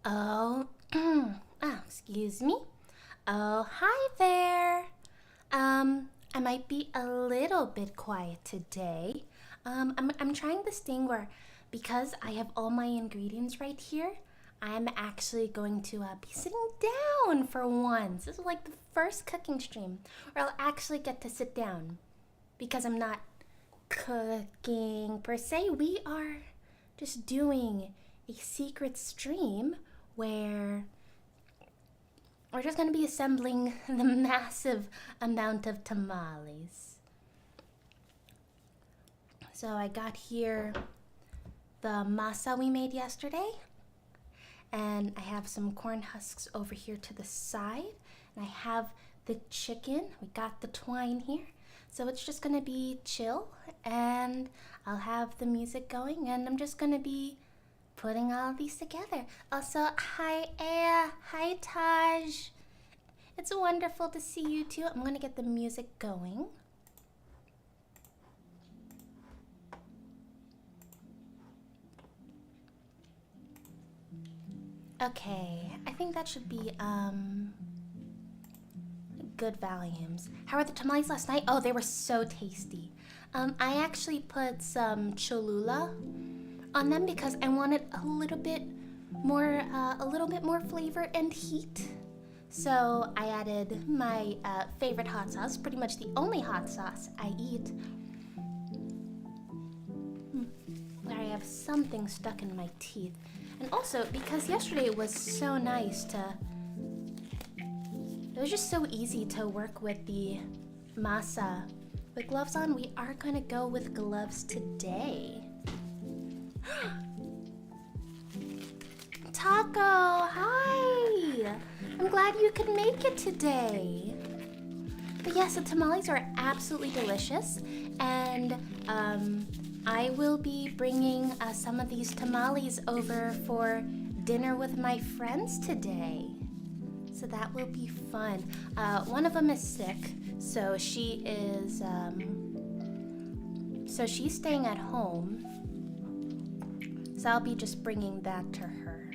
Oh, excuse me. Oh, hi there. I might be a little bit quiet today. I'm trying this thing where, because I have all my ingredients right here, I'm actually going to be sitting down for once. This is like the first cooking stream where I'll actually get to sit down, because I'm not cooking per se. We are just doing a secret stream where we're just going to be assembling the massive amount of tamales. So I got here the masa we made yesterday, and I have some corn husks over here to the side, and I have the chicken. We got the twine here. So it's just going to be chill, and I'll have the music going, and I'm just going to be putting all of these together. Also, hi Aya, hi Taj. It's wonderful to see you too. I'm gonna get the music going. Okay, I think that should be good volumes. How were the tamales last night? Oh, they were so tasty. I actually put some cholula on them because I wanted a little bit more flavor and heat. So I added my favorite hot sauce, pretty much the only hot sauce I eat. I have something stuck in my teeth. And also, because yesterday it was so nice it was just so easy to work with the masa with gloves on, we are gonna go with gloves today. Taco, hi! I'm glad you could make it today. But yes, the tamales are absolutely delicious, and I will be bringing some of these tamales over for dinner with my friends today. So that will be fun. One of them is sick, so she's staying at home. So I'll be just bringing that to her.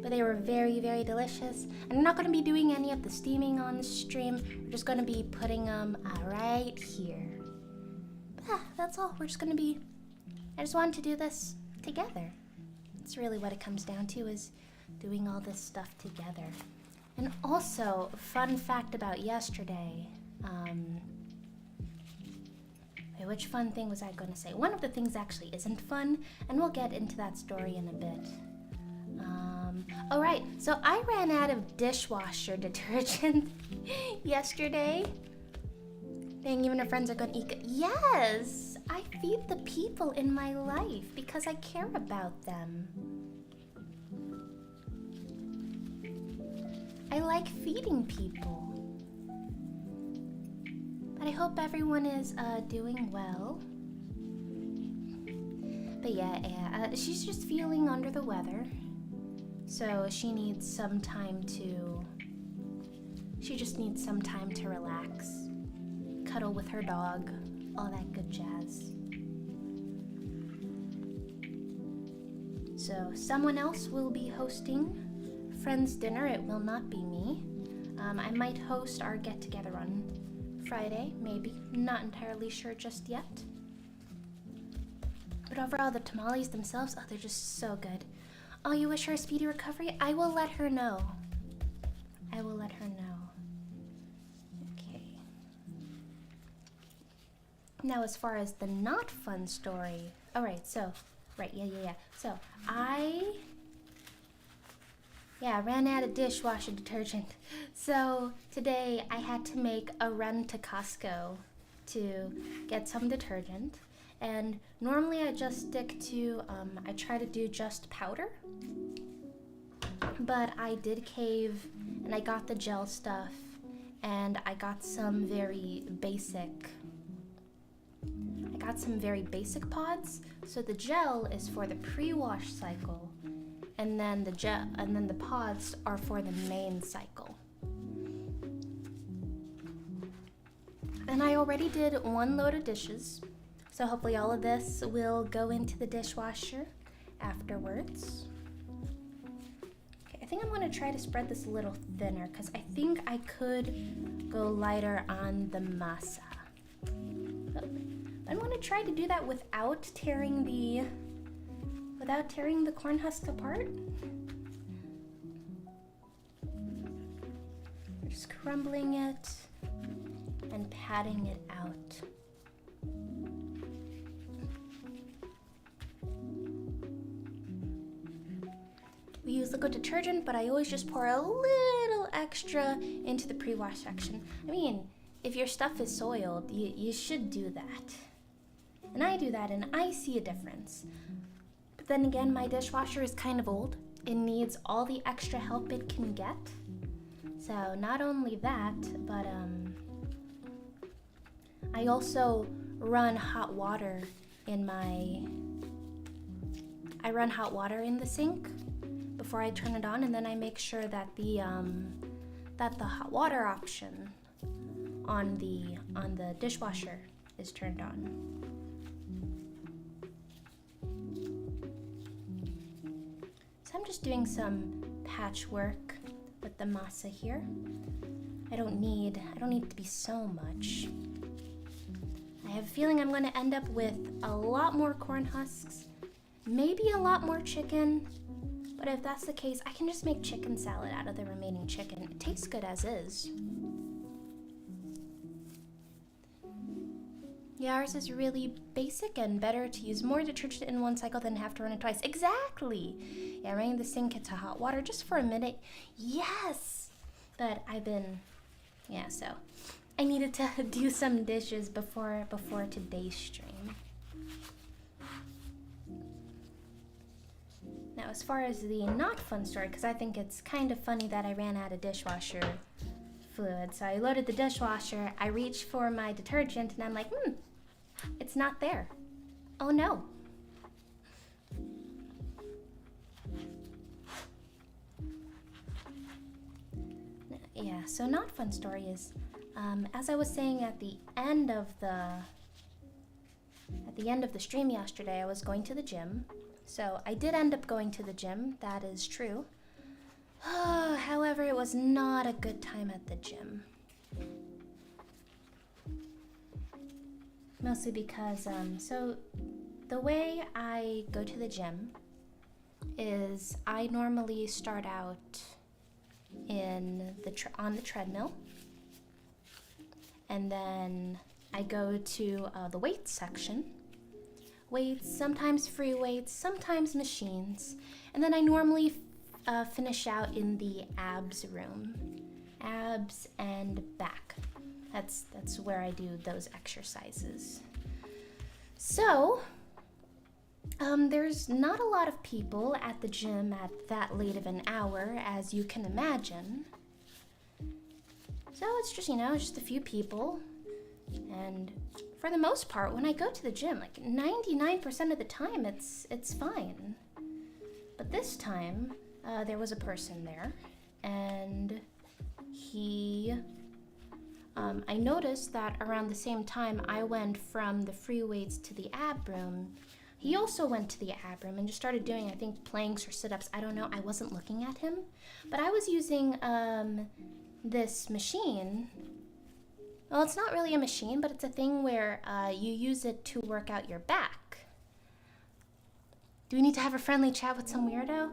But they were very, very delicious. And I'm not going to be doing any of the steaming on the stream. We're just going to be putting them right here. But yeah, that's all. We're just going to be... I just wanted to do this together. That's really what it comes down to, is doing all this stuff together. And also, fun fact about yesterday. Which fun thing was I going to say? One of the things actually isn't fun, and we'll get into that story in a bit. Alright, so I ran out of dishwasher detergent yesterday. Dang, even our friends are going to eat. Yes! I feed the people in my life because I care about them. I like feeding people. But I hope everyone is doing well. But yeah, she's just feeling under the weather. So she needs some time to... She just needs some time to relax. Cuddle with her dog. All that good jazz. So someone else will be hosting Friends Dinner. It will not be me. I might host our get-together on Friday, maybe. Not entirely sure just yet. But overall, the tamales themselves, oh, they're just so good. Oh, you wish her a speedy recovery? I will let her know. I will let her know. Okay. Now, as far as the not fun story. Alright, so, right, yeah. So, I ran out of dishwasher detergent. So, today I had to make a run to Costco to get some detergent. And normally I just stick to, I try to do just powder. But I did cave, and I got the gel stuff, and I got some very basic pods. So the gel is for the pre-wash cycle, and then the pods are for the main cycle. And I already did one load of dishes, so hopefully all of this will go into the dishwasher afterwards. Okay, I think I'm gonna try to spread this a little thinner because I think I could go lighter on the masa. But I'm gonna try to do that without tearing the corn husk apart. Just crumbling it and patting it out. We use liquid detergent, but I always just pour a little extra into the pre-wash section. I mean, if your stuff is soiled, you should do that. And I do that and I see a difference. But then again, my dishwasher is kind of old. It needs all the extra help it can get. So not only that, but I also run hot water in the sink before I turn it on, and then I make sure that the hot water option on the dishwasher is turned on. So I'm just doing some patchwork with the masa here. I don't need it to be so much. I have a feeling I'm going to end up with a lot more corn husks, maybe a lot more chicken, but if that's the case, I can just make chicken salad out of the remaining chicken. It tastes good as is. Yeah, ours is really basic and better to use more detergent in one cycle than have to run it twice. Exactly! Yeah, running the sink into hot water just for a minute. Yes! But so I needed to do some dishes before today's stream. Now, as far as the not fun story, because I think it's kind of funny that I ran out of dishwasher fluid. So I loaded the dishwasher, I reached for my detergent, and I'm like, it's not there. Oh no. Yeah, so not fun story is, as I was saying at the end of the stream yesterday, I was going to the gym. So I did end up going to the gym, that is true. However, it was not a good time at the gym. Mostly because, so the way I go to the gym is I normally start out on the treadmill, and then I go to the weights section. Weights, sometimes free weights, sometimes machines, and then I normally finish out in the abs room, abs and back. That's where I do those exercises. So there's not a lot of people at the gym at that late of an hour, as you can imagine. So it's just, just a few people. And for the most part, when I go to the gym, like 99% of the time, it's fine. But this time, there was a person there, and I noticed that around the same time I went from the free weights to the ab room, he also went to the ab room and just started doing, I think, planks or sit-ups. I don't know. I wasn't looking at him. But I was using this machine. Well, it's not really a machine, but it's a thing where you use it to work out your back. Do we need to have a friendly chat with some weirdo?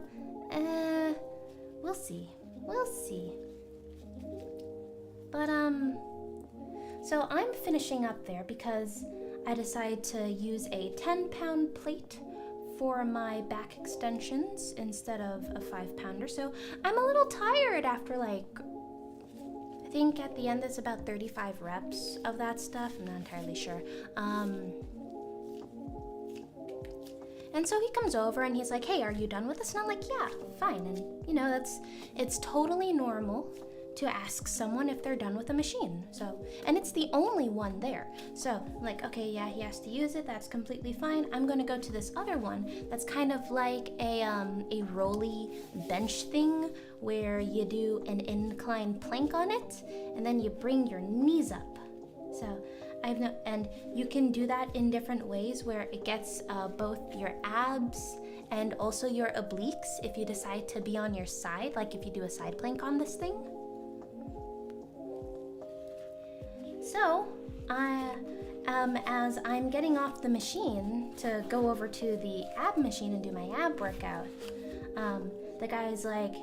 We'll see. We'll see. But, so I'm finishing up there because I decided to use a 10-pound plate for my back extensions instead of a 5-pounder. So I'm a little tired after, I think at the end there's about 35 reps of that stuff. I'm not entirely sure. And so he comes over and he's like, hey, are you done with this? And I'm like, yeah, fine. And, it's totally normal to ask someone if they're done with a machine. So, and it's the only one there. So, okay, yeah, he has to use it. That's completely fine. I'm going to go to this other one that's kind of like a rolly bench thing where you do an incline plank on it, and then you bring your knees up. So and you can do that in different ways where it gets both your abs and also your obliques if you decide to be on your side, like if you do a side plank on this thing. So, as I'm getting off the machine to go over to the ab machine and do my ab workout, the guy's like,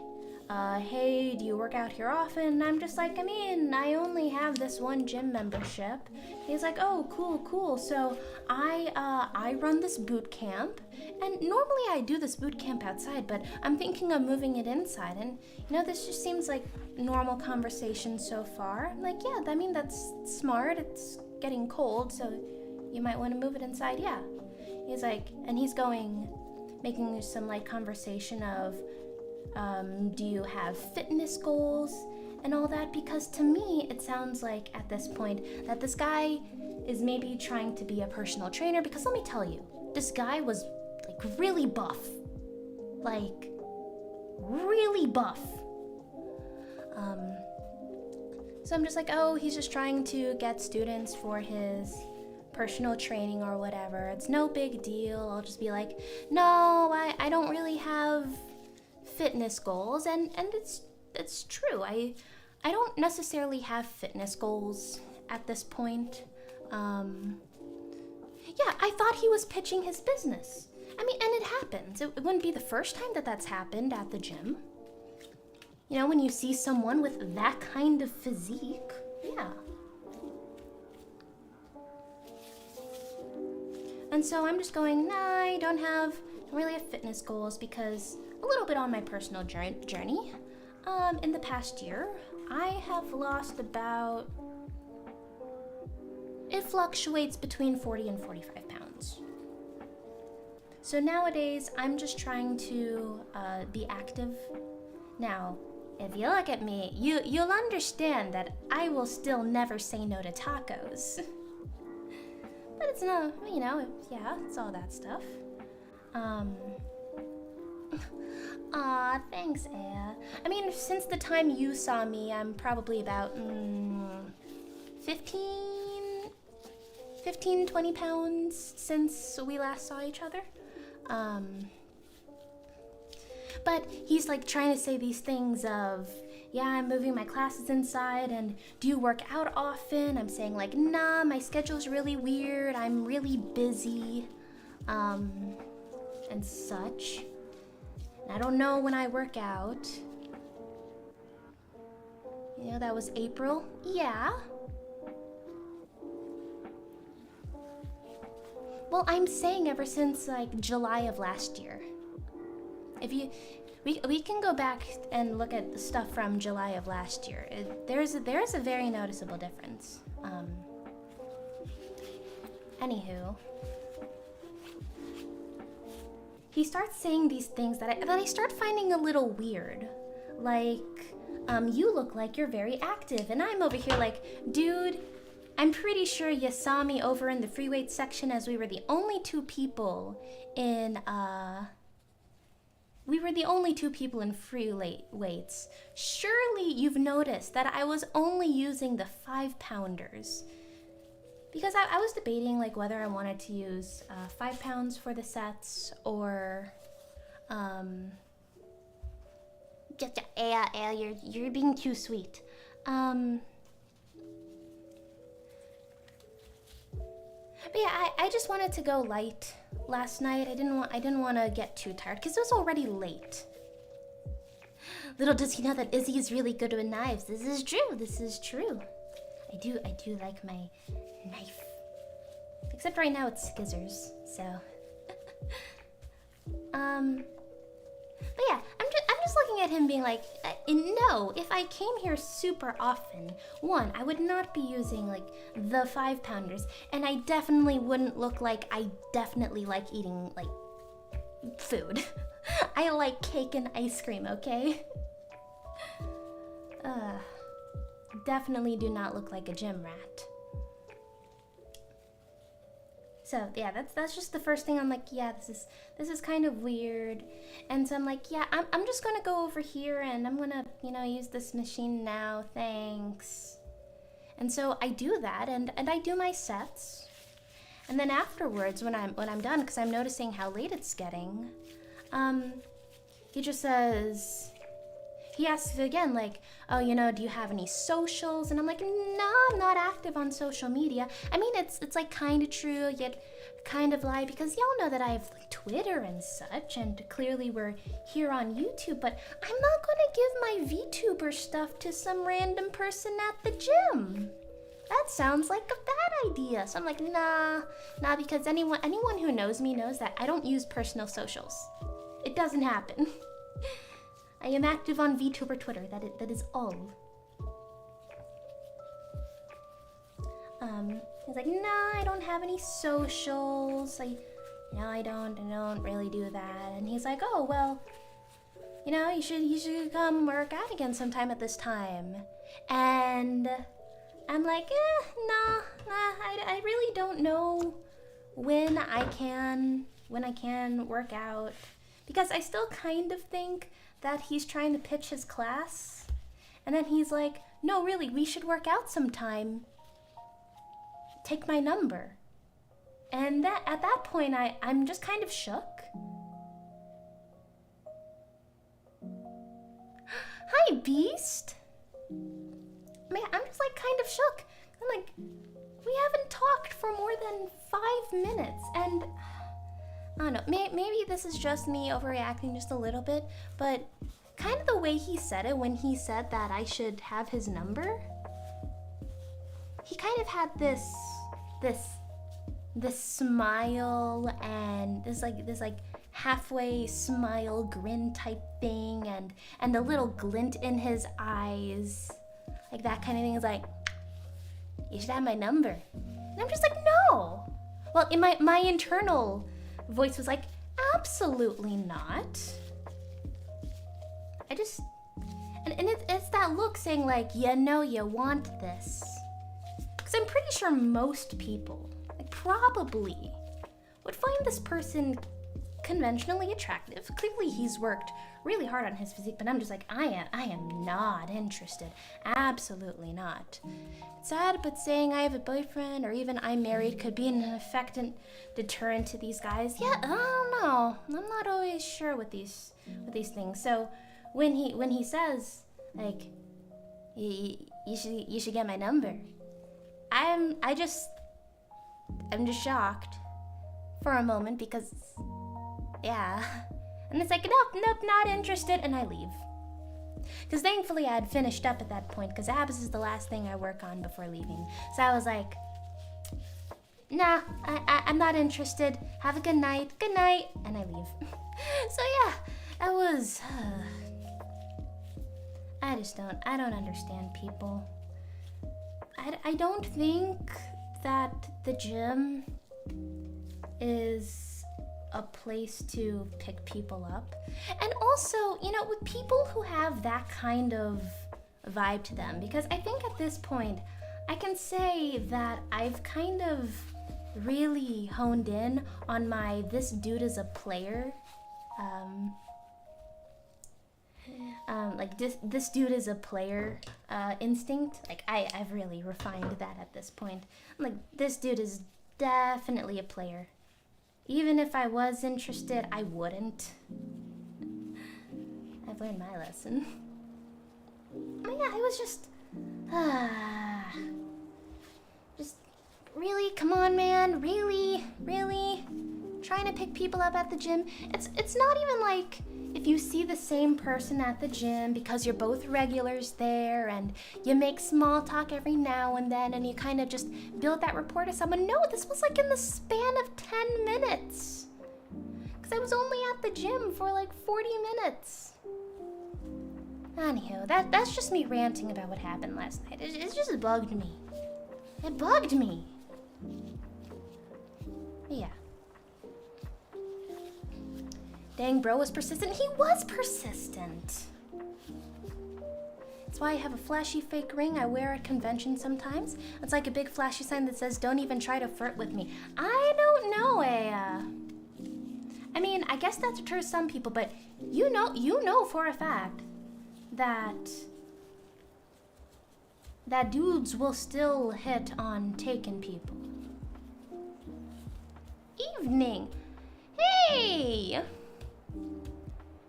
hey, do you work out here often? And I'm just like, I mean, I only have this one gym membership. He's like, oh, cool. So I run this boot camp, and normally I do this boot camp outside, but I'm thinking of moving it inside. And this just seems like normal conversation so far. I'm like, yeah, I mean, that's smart. It's getting cold, so you might want to move it inside. Yeah. He's like, and he's making some light conversation of, do you have fitness goals and all that? Because to me, it sounds like at this point that this guy is maybe trying to be a personal trainer, because let me tell you, this guy was like really buff. Like, really buff. So I'm just like, oh, he's just trying to get students for his personal training or whatever. It's no big deal. I'll just be like, no, I don't really have fitness goals, and it's true. I don't necessarily have fitness goals at this point. Yeah, I thought he was pitching his business. I mean, and it happens. It wouldn't be the first time that's happened at the gym. When you see someone with that kind of physique, yeah. And so I'm just going, nah, I don't really have fitness goals, because a little bit on my personal journey. In the past year, I have lost about, it fluctuates between 40 and 45 pounds. So nowadays, I'm just trying to be active. Now, if you look at me, you'll understand that I will still never say no to tacos. But it's no, yeah, it's all that stuff. Aw, thanks, Aya. I mean, since the time you saw me, I'm probably about 15, 20 pounds since we last saw each other. But he's like trying to say these things of, yeah, I'm moving my classes inside, and do you work out often? I'm saying like, nah, my schedule's really weird. I'm really busy, and such. And I don't know when I work out. That was April. Yeah. Well, I'm saying ever since like July of last year. We can go back and look at the stuff from July of last year. There is a very noticeable difference. Anywho, he starts saying these things that I start finding a little weird. Like, you look like you're very active, and I'm over here like, dude, I'm pretty sure you saw me over in the free weight section, as we were the only two people in free weights. Surely you've noticed that I was only using the 5-pounders. Because I was debating like whether I wanted to use 5 pounds for the sets, or you're being too sweet. But yeah, I just wanted to go light last night. I didn't want to get too tired because it was already late. Little does he know that Izzy is really good with knives. This is true. I do like my knife. Except right now it's scissors, so. But yeah, I'm just looking at him being like, no, if I came here super often, one, I would not be using like the 5-pounders, and I definitely wouldn't look like I definitely like eating like food. I like cake and ice cream, okay? Definitely do not look like a gym rat. So yeah, that's just the first thing. I'm like, yeah, this is kind of weird. And so I'm like, yeah, I'm just gonna go over here and I'm gonna, use this machine now, thanks. And so I do that, and I do my sets. And then afterwards, when I'm done, because I'm noticing how late it's getting, he just says, he asks again, like, oh, you know, do you have any socials? And I'm like, no, I'm not active on social media. I mean, it's like kind of true, yet kind of lie, because y'all know that I have like Twitter and such, and clearly we're here on YouTube, but I'm not going to give my VTuber stuff to some random person at the gym. That sounds like a bad idea. So I'm like, nah, because anyone who knows me knows that I don't use personal socials. It doesn't happen. I am active on VTuber Twitter. That is all. He's like, nah, I don't have any socials. No, I don't really do that. And he's like, oh well, you know, you should come work out again sometime at this time. And I'm like, nah, I really don't know when I can work out, because I still kind of think that he's trying to pitch his class. And then he's like, no, really, we should work out sometime. Take my number. And at that point, I'm just kind of shook. Hi, Beast. Man, I'm just like kind of shook. I'm like, we haven't talked for more than 5 minutes, and I don't know, maybe this is just me overreacting just a little bit, but kind of the way he said it when he said that I should have his number, he kind of had this smile and this like halfway smile grin type thing, and a little glint in his eyes, like that kind of thing. Is like, you should have my number. And I'm just like, no. Well, in my internal voice was like, absolutely not. I just, and it's that look saying like, you know you want this. Because I'm pretty sure most people, like, probably would find this person conventionally attractive. Clearly he's worked really hard on his physique, but I'm just like, I am not interested. Absolutely not. It's sad, but saying I have a boyfriend or even I'm married could be an effective deterrent to these guys. Yeah, I don't know. I'm not always sure with these things. So when he says like, you should get my number, I'm just shocked for a moment, because yeah. And it's like, nope, not interested, and I leave. Because thankfully I had finished up at that point, because abs is the last thing I work on before leaving. So I was like, nah, I'm not interested. Have a good night, and I leave. So yeah, that was, I don't understand people. I don't think that the gym is a place to pick people up. And also, you know, with people who have that kind of vibe to them, because I think at this point I can say that I've kind of really honed in on my this dude is a player, like this dude is a player instinct. Like I've really refined that at this point. I'm like, this dude is definitely a player. Even if I was interested, I wouldn't. I've learned my lesson. Oh yeah, it was just really, come on, man, really trying to pick people up at the gym. It's not even like if you see the same person at the gym because you're both regulars there and you make small talk every now and then and you kind of just build that rapport to someone. No, this was like in the span of 10 minutes. Because I was only at the gym for like 40 minutes. Anywho, that's just me ranting about what happened last night. It just bugged me. It bugged me. Yeah. Dang, bro was persistent. He was persistent. That's why I have a flashy fake ring I wear at conventions sometimes. It's like a big flashy sign that says, don't even try to flirt with me. I don't know, I mean, I guess that deters some people, but you know for a fact that that dudes will still hit on taken people. Evening. Hey!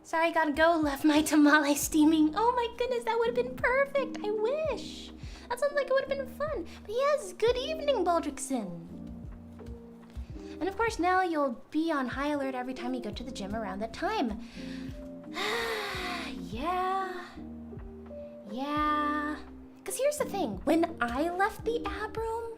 Sorry, gotta go. Left my tamale steaming. Oh my goodness, that would have been perfect. I wish. That sounds like it would have been fun. But yes, good evening, Baldrickson. And of course, now you'll be on high alert every time you go to the gym around that time. Yeah. Because here's the thing. When I left the ab room,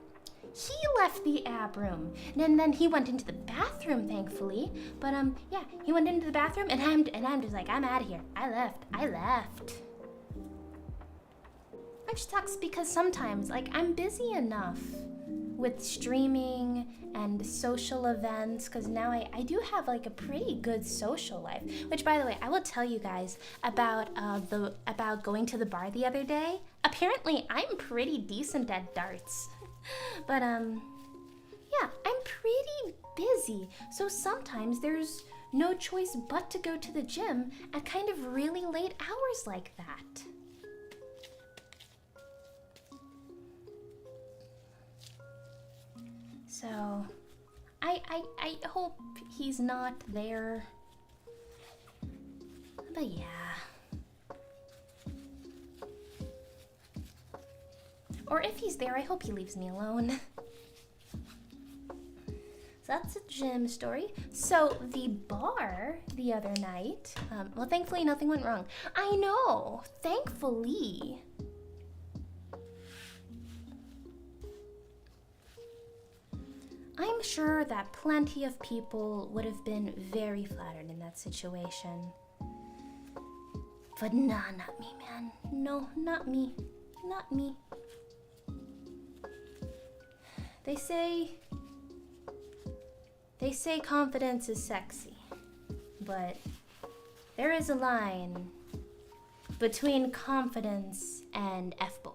he left the ab room. And then he went into the bathroom, thankfully. But yeah, he went into the bathroom, and I'm just like, I'm out of here. I left. Which sucks because sometimes, like, I'm busy enough with streaming and social events, because now I do have like a pretty good social life. Which, by the way, I will tell you guys about about going to the bar the other day. Apparently, I'm pretty decent at darts. But yeah, I'm pretty busy, so sometimes there's no choice but to go to the gym at kind of really late hours like that. So I hope he's not there. But yeah. Or if he's there, I hope he leaves me alone. So that's a gym story. So the bar the other night, well, thankfully nothing went wrong. I know, thankfully. I'm sure that plenty of people would have been very flattered in that situation. But nah, not me, man. No, not me. Not me. They say confidence is sexy, but there is a line between confidence and F-boy.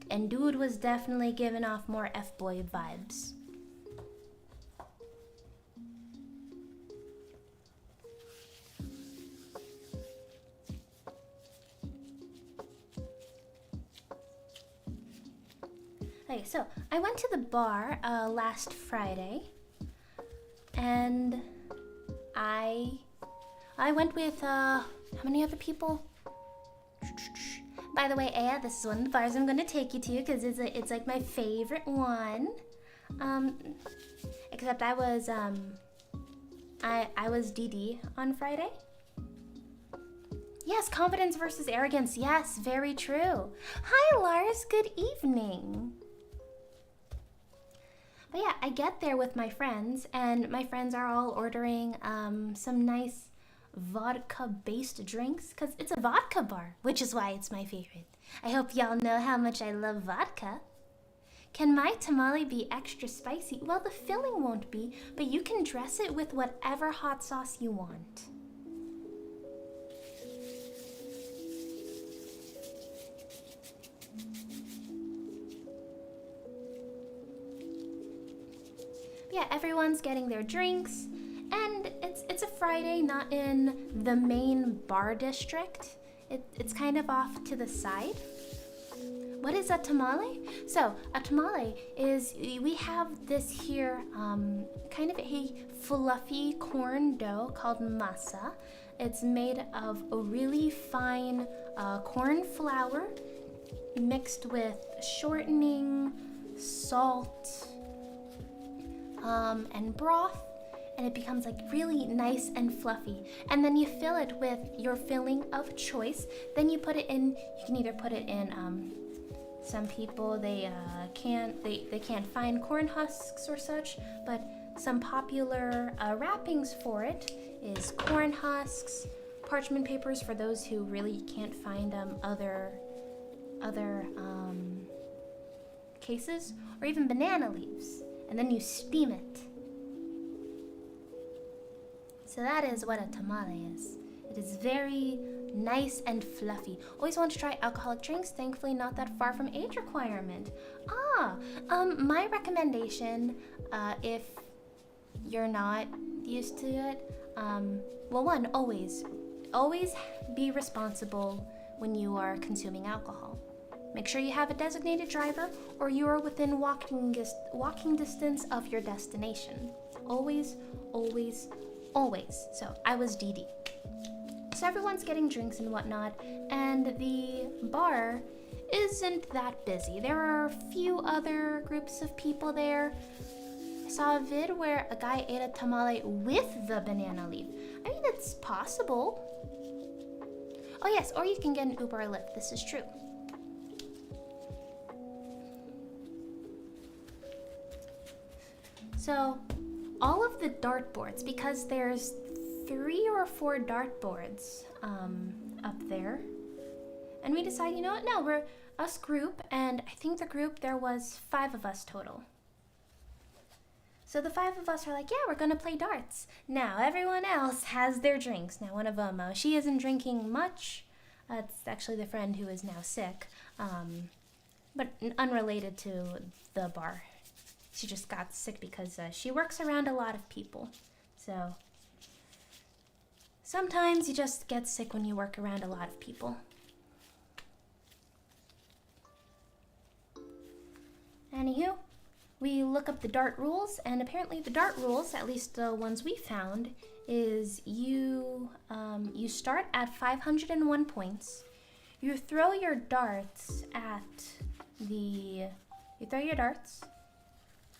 And dude was definitely giving off more F-boy vibes. Okay, so I went to the bar last Friday, and I went with how many other people? By the way, Aya, this is one of the bars I'm going to take you to because it's like my favorite one. Except I was DD on Friday. Yes, confidence versus arrogance. Yes, very true. Hi, Lars. Good evening. But yeah, I get there with my friends, and my friends are all ordering some nice vodka-based drinks, because it's a vodka bar, which is why it's my favorite. I hope y'all know how much I love vodka. Can my tamale be extra spicy? Well, the filling won't be, but you can dress it with whatever hot sauce you want. Yeah, everyone's getting their drinks, and it's a Friday, not in the main bar district. It's kind of off to the side. What is a tamale? So a tamale is, we have this here kind of a fluffy corn dough called masa. It's made of a really fine corn flour mixed with shortening, salt, and broth, and it becomes like really nice and fluffy. And then you fill it with your filling of choice. Then you put it in, you can either put it in, some people, they can't find corn husks or such, but some popular wrappings for it is corn husks, parchment papers for those who really can't find other cases, or even banana leaves. And then you steam it. So that is what a tamale is. It is very nice and fluffy. Always want to try alcoholic drinks, thankfully not that far from age requirement. My recommendation, if you're not used to it, well, one, always be responsible when you are consuming alcohol. Make sure you have a designated driver or you are within walking distance of your destination. Always, always, always. So I was DD. So everyone's getting drinks and whatnot, and the bar isn't that busy. There are a few other groups of people there. I saw a vid where a guy ate a tamale with the banana leaf. I mean, it's possible. Oh yes, or you can get an Uber or Lyft. This is true. So, all of the dartboards, because there's 3 or 4 dartboards up there, and we decided, you know what, no, we're us group, and I think the group, there was 5 of us total. So the 5 of us are like, yeah, we're gonna play darts. Now everyone else has their drinks. Now one of them, she isn't drinking much. It's actually the friend who is now sick, but unrelated to the bar. She just got sick because she works around a lot of people. So sometimes you just get sick when you work around a lot of people. Anywho, we look up the dart rules, and apparently the dart rules, at least the ones we found, is you start at 501 points. You throw your darts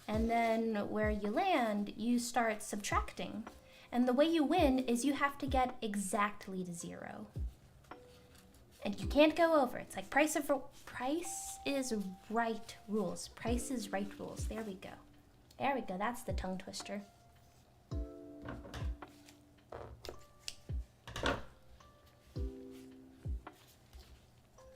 and then where you land, you start subtracting. And the way you win is you have to get exactly to 0. And you can't go over. It's like price is right rules. Price is right rules. There we go. There we go. That's the tongue twister.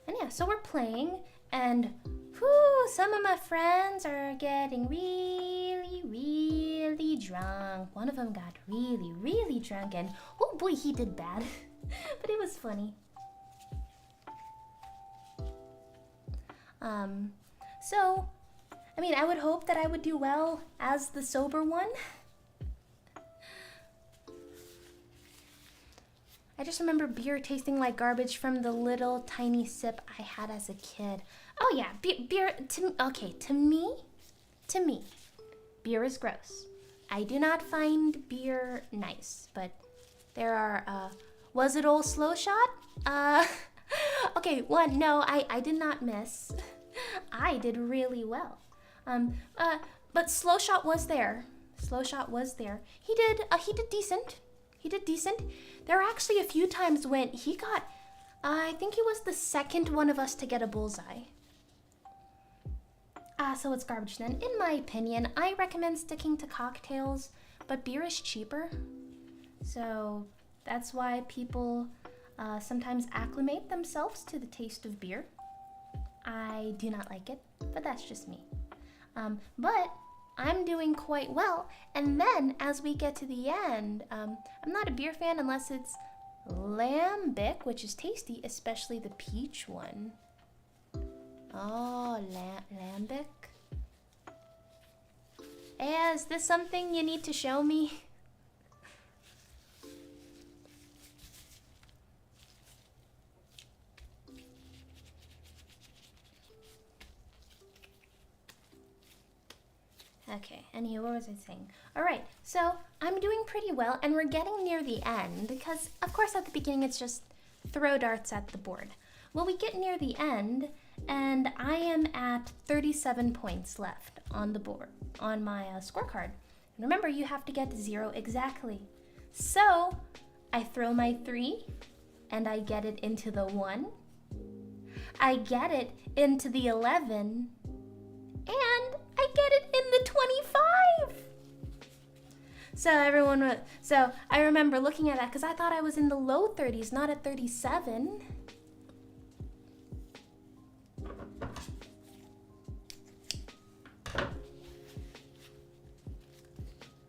And yeah, so we're playing, and whew, some of my friends are getting really, really drunk. One of them got really, really drunk, and oh boy, he did bad. But it was funny. So, I mean, I would hope that I would do well as the sober one. I just remember beer tasting like garbage from the little tiny sip I had as a kid. Oh yeah, beer, to me, beer is gross. I do not find beer nice, but there are, was it old Slow Shot? Okay, no, I did not miss. I did really well. But Slow Shot was there. Slow Shot was there. He did decent. He did decent. There were actually a few times when he got, I think he was the second one of us to get a bullseye. So it's garbage then. In my opinion, I recommend sticking to cocktails, but beer is cheaper. So that's why people sometimes acclimate themselves to the taste of beer. I do not like it, but that's just me. But I'm doing quite well, and then as we get to the end, I'm not a beer fan unless it's lambic, which is tasty, especially the peach one. Oh, lambic. Is this something you need to show me? Okay, anyway, what was I saying? Alright, so I'm doing pretty well, and we're getting near the end, because, of course, at the beginning it's just throw darts at the board. Well, we get near the end, and I am at 37 points left on the board, on my scorecard. And remember, you have to get to 0 exactly. So, I throw my 3, and I get it into the 1. I get it into the 11, and I get it in the 25. So I remember looking at that because I thought I was in the low 30s, not at 37.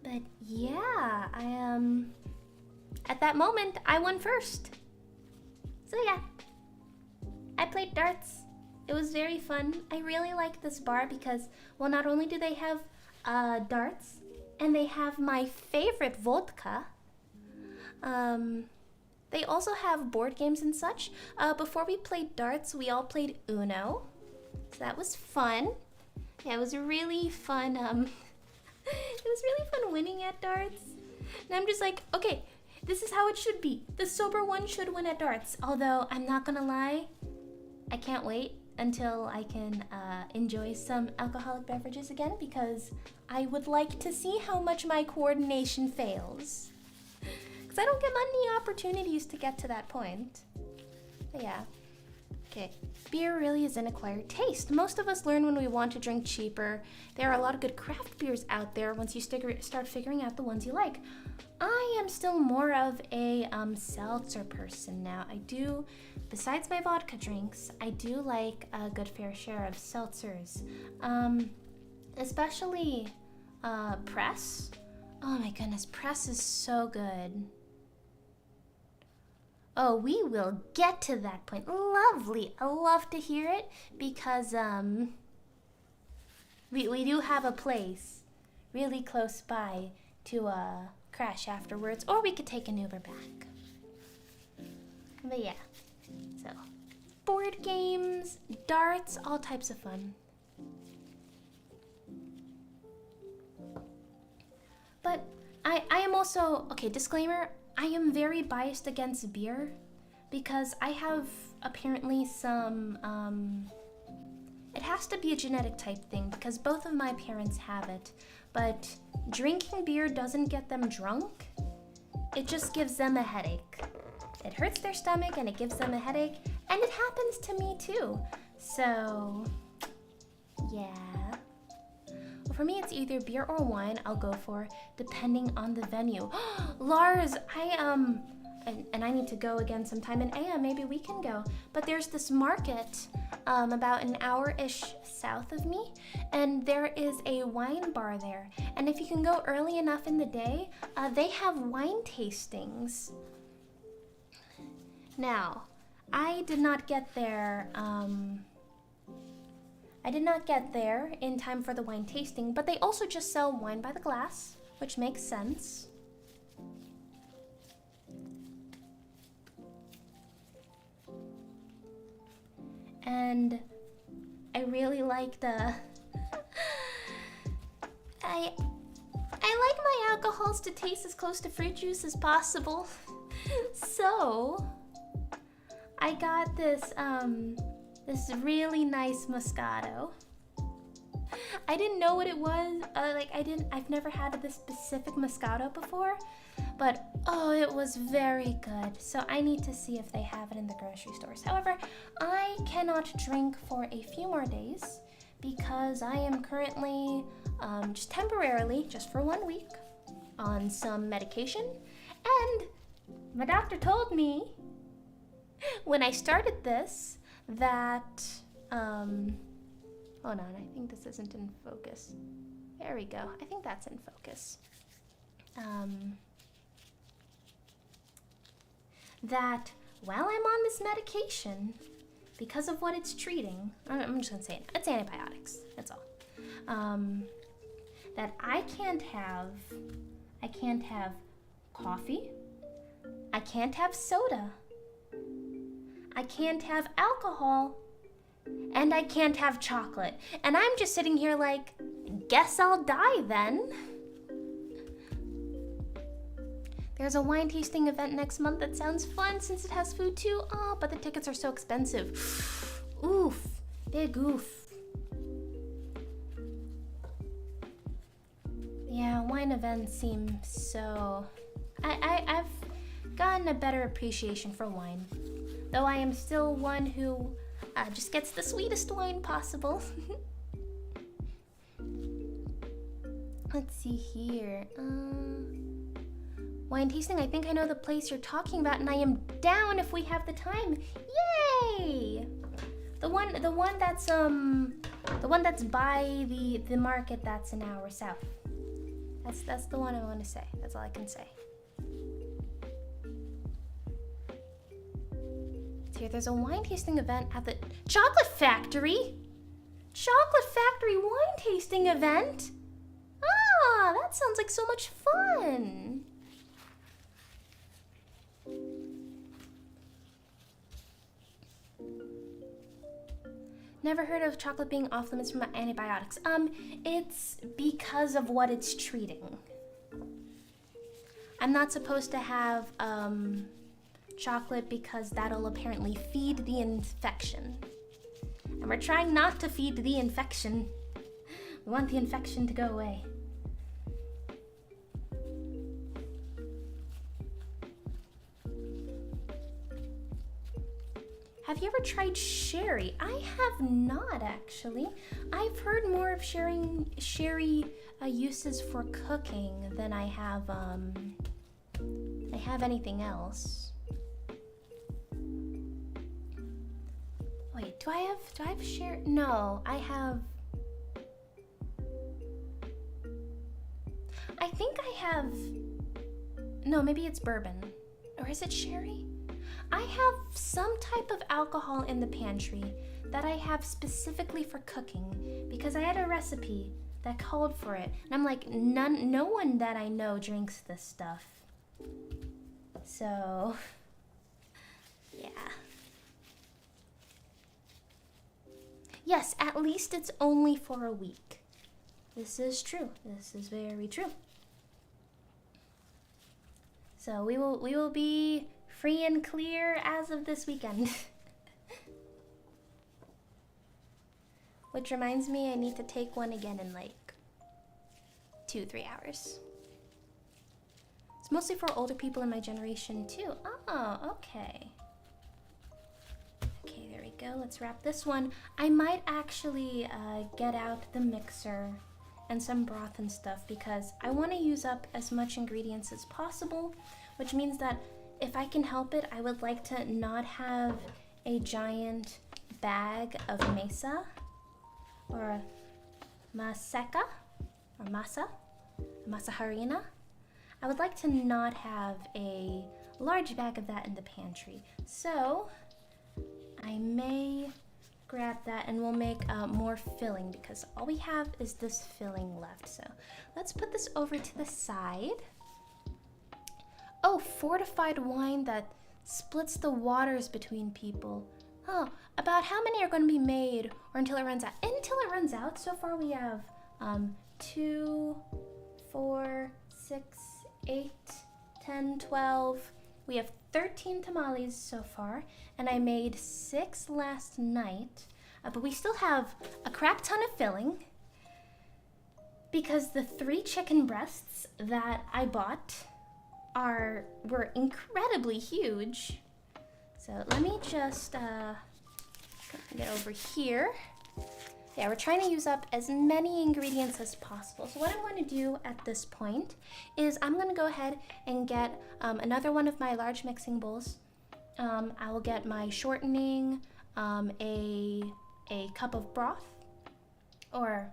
But yeah, at that moment, I won first. So yeah, I played darts. It was very fun. I really like this bar because, well, not only do they have darts, and they have my favorite vodka, they also have board games and such. Before we played darts, we all played Uno. So that was fun. Yeah, it was really fun. It was really fun winning at darts. And I'm just like, okay, this is how it should be. The sober one should win at darts. Although, I'm not gonna lie, I can't wait until I can enjoy some alcoholic beverages again, because I would like to see how much my coordination fails. Because I don't get many opportunities to get to that point. But yeah. Okay, beer really is an acquired taste. Most of us learn when we want to drink cheaper. There are a lot of good craft beers out there once you start figuring out the ones you like. I am still more of a seltzer person now. I do, besides my vodka drinks, I do like a good fair share of seltzers. Especially Press. Oh my goodness, Press is so good. Oh, we will get to that point. Lovely. I love to hear it because we do have a place really close by to crash afterwards, or we could take an Uber back. But yeah, so board games, darts, all types of fun. But I am also, okay, disclaimer, I am very biased against beer because I have apparently some, it has to be a genetic type thing because both of my parents have it, but drinking beer doesn't get them drunk, it just gives them a headache. It hurts their stomach and it gives them a headache, and it happens to me too. So, yeah. Well, for me, it's either beer or wine I'll go for, depending on the venue. Lars, and I need to go again sometime, and Aya, maybe we can go. But there's this market about an hour-ish south of me, and there is a wine bar there. And if you can go early enough in the day, they have wine tastings. Now, I did not get there, in time for the wine tasting, but they also just sell wine by the glass, which makes sense. And I really like the... I like my alcohols to taste as close to fruit juice as possible. So, I got this really nice Moscato. I didn't know what it was. I've never had this specific Moscato before, but oh, it was very good. So I need to see if they have it in the grocery stores. However, I cannot drink for a few more days because I am currently, just temporarily, just for 1 week, on some medication. And my doctor told me when I started this that, hold on, I think this isn't in focus. There we go. I think that's in focus. That while I'm on this medication, because of what it's treating, I'm just gonna say it, it's antibiotics, that's all. That I can't have coffee, I can't have soda, I can't have alcohol, and I can't have chocolate. And I'm just sitting here like, guess I'll die then. There's a wine tasting event next month that sounds fun since it has food too. Oh, but the tickets are so expensive. Oof, big oof. Yeah, wine events seem so... I've gotten a better appreciation for wine. Though I am still one who just gets the sweetest wine possible. Let's see here. Wine tasting, I think I know the place you're talking about, and I am down if we have the time. Yay! The one that's by the market that's an hour south. That's the one I want to say. That's all I can say. Here, there's a wine tasting event at the Chocolate Factory. Chocolate Factory wine tasting event. Ah, that sounds like so much fun. Never heard of chocolate being off limits from antibiotics. It's because of what it's treating. I'm not supposed to have chocolate because that'll apparently feed the infection. And we're trying not to feed the infection. We want the infection to go away. Have you ever tried sherry? I have not, actually. I've heard more of sherry uses for cooking than I have anything else. Wait, do I have sherry? No, I have. I think I have. No, maybe it's bourbon, or is it sherry? I have some type of alcohol in the pantry that I have specifically for cooking because I had a recipe that called for it. And I'm like, no one that I know drinks this stuff. So, yeah. Yes, at least it's only for a week. This is true. This is very true. So we will be free and clear as of this weekend. Which reminds me, I need to take one again in like 2-3 hours. It's mostly for older people in my generation too. Oh, okay. Okay, there we go. Let's wrap this one. I might actually get out the mixer and some broth and stuff because I want to use up as much ingredients as possible, which means that if I can help it, I would like to not have a giant bag of mesa or maseka or masa harina. I would like to not have a large bag of that in the pantry. So I may grab that and we'll make more filling because all we have is this filling left. So let's put this over to the side. Oh, fortified wine that splits the waters between people. Oh, about how many are going to be made or until it runs out? Until it runs out, so far we have 2, 4, 6, 8, 10, 12. We have 13 tamales so far, and I made 6 last night. But we still have a crap ton of filling because the 3 chicken breasts that I bought were incredibly huge. So let me just get over here. Yeah, we're trying to use up as many ingredients as possible. So what I'm going to do at this point is I'm going to go ahead and get another one of my large mixing bowls. I will get my shortening, a cup of broth, or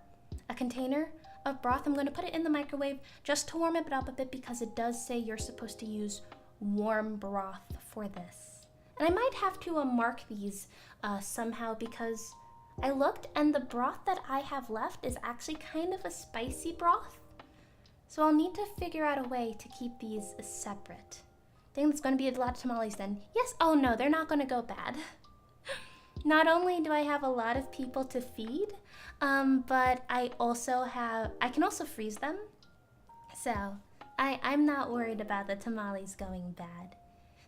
a container of broth. I'm going to put it in the microwave just to warm it up a bit because it does say you're supposed to use warm broth for this. And I might have to mark these somehow because I looked and the broth that I have left is actually kind of a spicy broth. So I'll need to figure out a way to keep these separate. I think it's going to be a lot of tamales then. Yes, oh no, they're not going to go bad. Not only do I have a lot of people to feed, but I can also freeze them. So I'm not worried about the tamales going bad.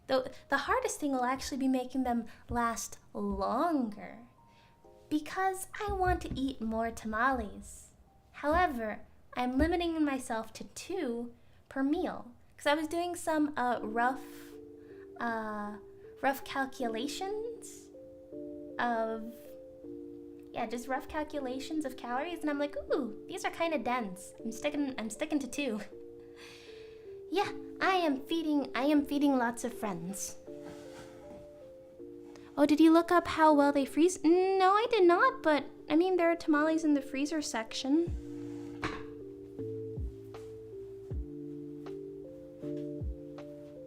Though the hardest thing will actually be making them last longer because I want to eat more tamales. However, I'm limiting myself to 2 per meal because I was doing some rough calculations of just rough calculations of calories, and I'm like, ooh, these are kind of dense. I'm sticking to 2. Yeah, I am feeding lots of friends. Oh, did you look up how well they freeze? No, I did not, but I mean, there are tamales in the freezer section.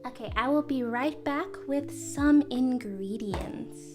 Okay, I will be right back with some ingredients.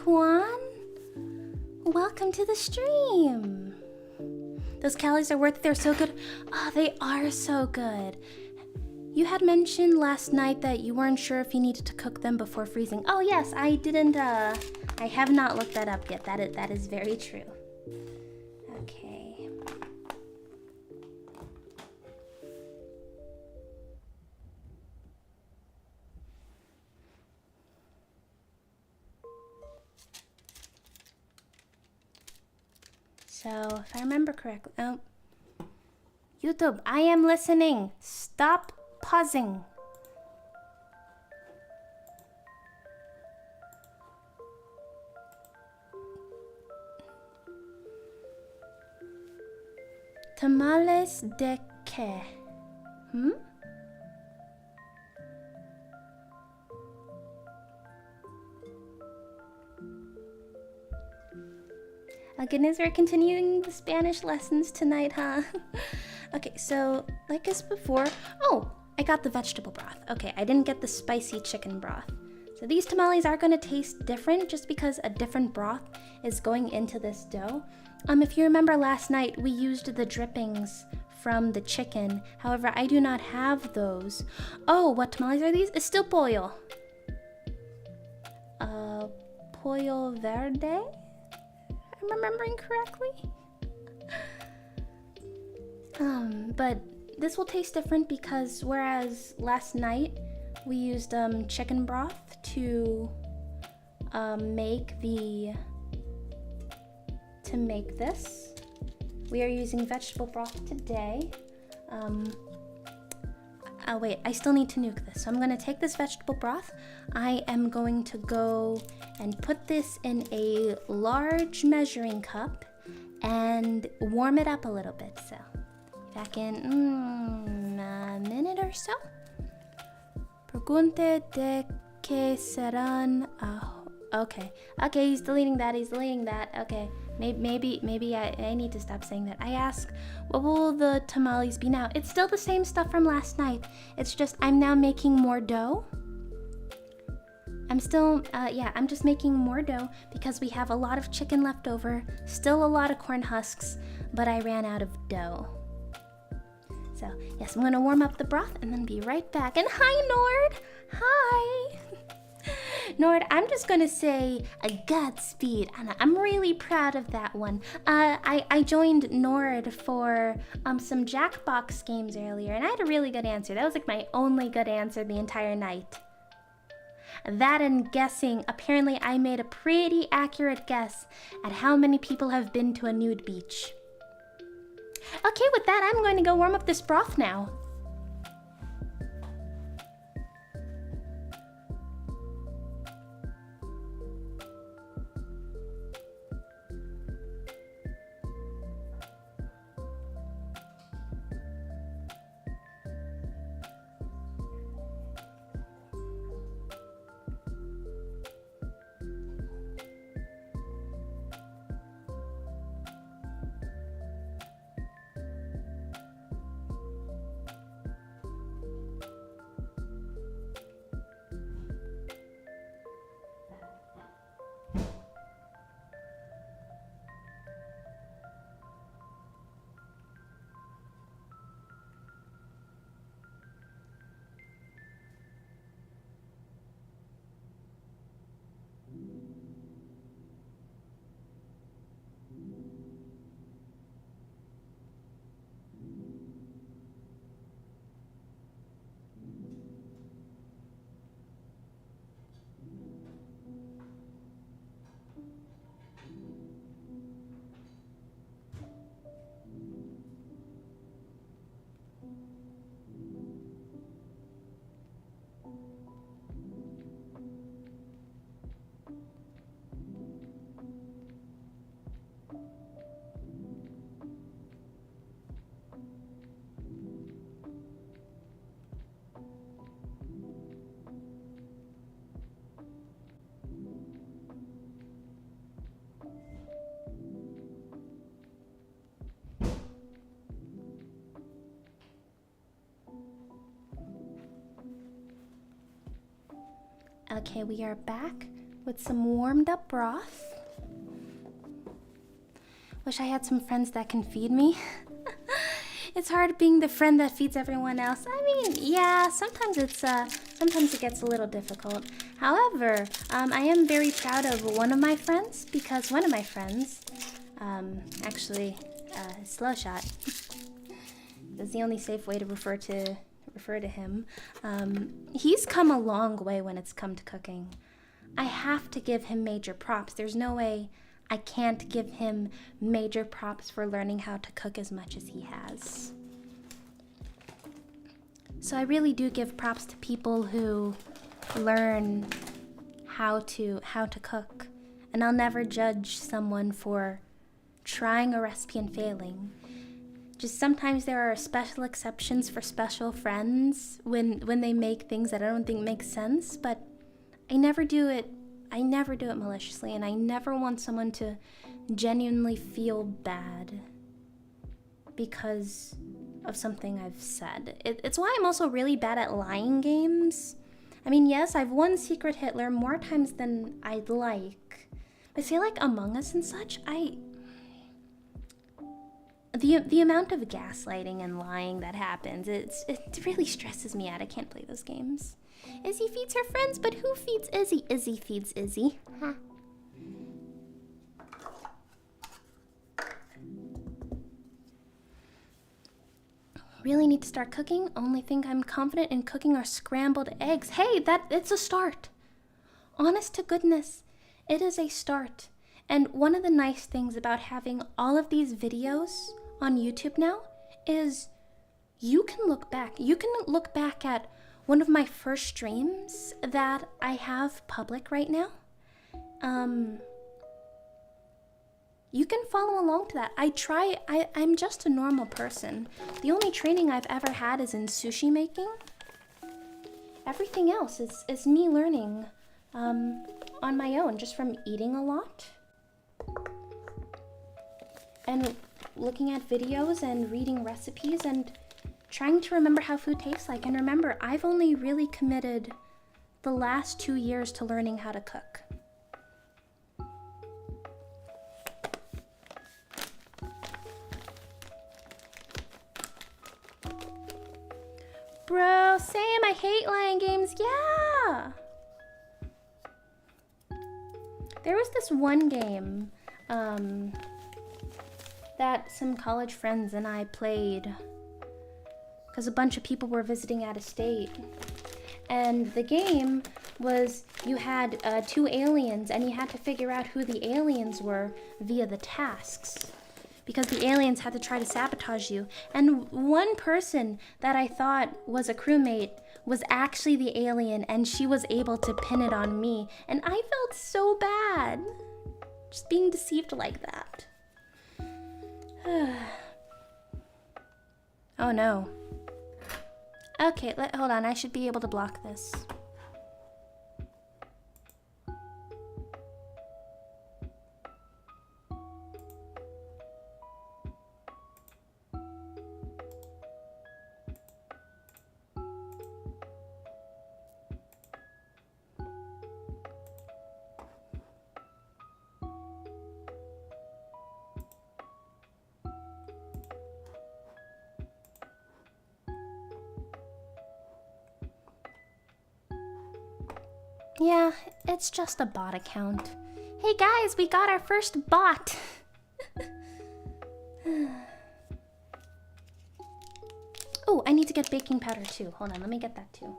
Juan. Welcome to the stream. Those calories are worth it. They're so good. Oh, they are so good. You had mentioned last night that you weren't sure if you needed to cook them before freezing. Oh yes, I didn't, I have not looked that up yet. That is very true. Okay. So, if I remember correctly, oh. YouTube, I am listening. Stop pausing. Tamales de qué? Oh goodness, we're continuing the Spanish lessons tonight, huh? Okay, so like as before, oh, I got the vegetable broth. Okay, I didn't get the spicy chicken broth. So these tamales are gonna taste different just because a different broth is going into this dough. If you remember last night, we used the drippings from the chicken. However, I do not have those. Oh, what tamales are these? It's still pollo. Pollo verde? I'm remembering correctly. But this will taste different because whereas last night we used chicken broth to make this, we are using vegetable broth today. Oh wait, I still need to nuke this. So I'm gonna take this vegetable broth. I am going to go and put this in a large measuring cup and warm it up a little bit. So back in a minute or so. Pregunte de que serán. Okay, he's deleting that. Okay, maybe I need to stop saying that. I ask, what will the tamales be now? It's still the same stuff from last night. It's just I'm now making more dough. I'm just making more dough because we have a lot of chicken left over, still a lot of corn husks, but I ran out of dough. So, yes, I'm gonna warm up the broth and then be right back. And hi, Nord! Hi! Nord, I'm just gonna say a Godspeed, and I'm really proud of that one. I joined Nord for some Jackbox games earlier, and I had a really good answer. That was like my only good answer the entire night. That and guessing, apparently I made a pretty accurate guess at how many people have been to a nude beach. Okay, with that, I'm going to go warm up this broth now. Okay, we are back with some warmed up broth. Wish I had some friends that can feed me. It's hard being the friend that feeds everyone else. I mean, yeah, sometimes it gets a little difficult. However, I am very proud of one of my friends, because one of my friends, actually, Slow Shot, is the only safe way to refer to him. He's come a long way when it's come to cooking. I have to give him major props. There's no way I can't give him major props for learning how to cook as much as he has. So I really do give props to people who learn how to cook. And I'll never judge someone for trying a recipe and failing. Just sometimes there are special exceptions for special friends when they make things that I don't think make sense, but I never do it maliciously, and I never want someone to genuinely feel bad because of something I've said. It's why I'm also really bad at lying games. I mean, yes, I've won Secret Hitler more times than I'd like. I say, like, Among Us and such, the amount of gaslighting and lying that happens, it really stresses me out. I can't play those games. Izzy feeds her friends, but who feeds Izzy? Izzy feeds Izzy. Huh. Really need to start cooking. Only thing I'm confident in cooking are scrambled eggs. Hey, it's a start. Honest to goodness, it is a start. And one of the nice things about having all of these videos on YouTube now is you can look back. You can look back at one of my first streams that I have public right now. You can follow along to that. I'm just a normal person. The only training I've ever had is in sushi making. Everything else is me learning on my own, just from eating a lot and looking at videos and reading recipes and trying to remember how food tastes like. And remember, I've only really committed the last 2 years to learning how to cook. Bro, same, I hate lying games, yeah! There was this one game that some college friends and I played because a bunch of people were visiting out of state. And the game was, you had 2 aliens and you had to figure out who the aliens were via the tasks, because the aliens had to try to sabotage you. And one person that I thought was a crewmate was actually the alien, and she was able to pin it on me. And I felt so bad just being deceived like that. Oh no. Okay, hold on, I should be able to block this. Yeah, it's just a bot account. Hey guys, we got our first bot! Oh, I need to get baking powder too. Hold on, let me get that too.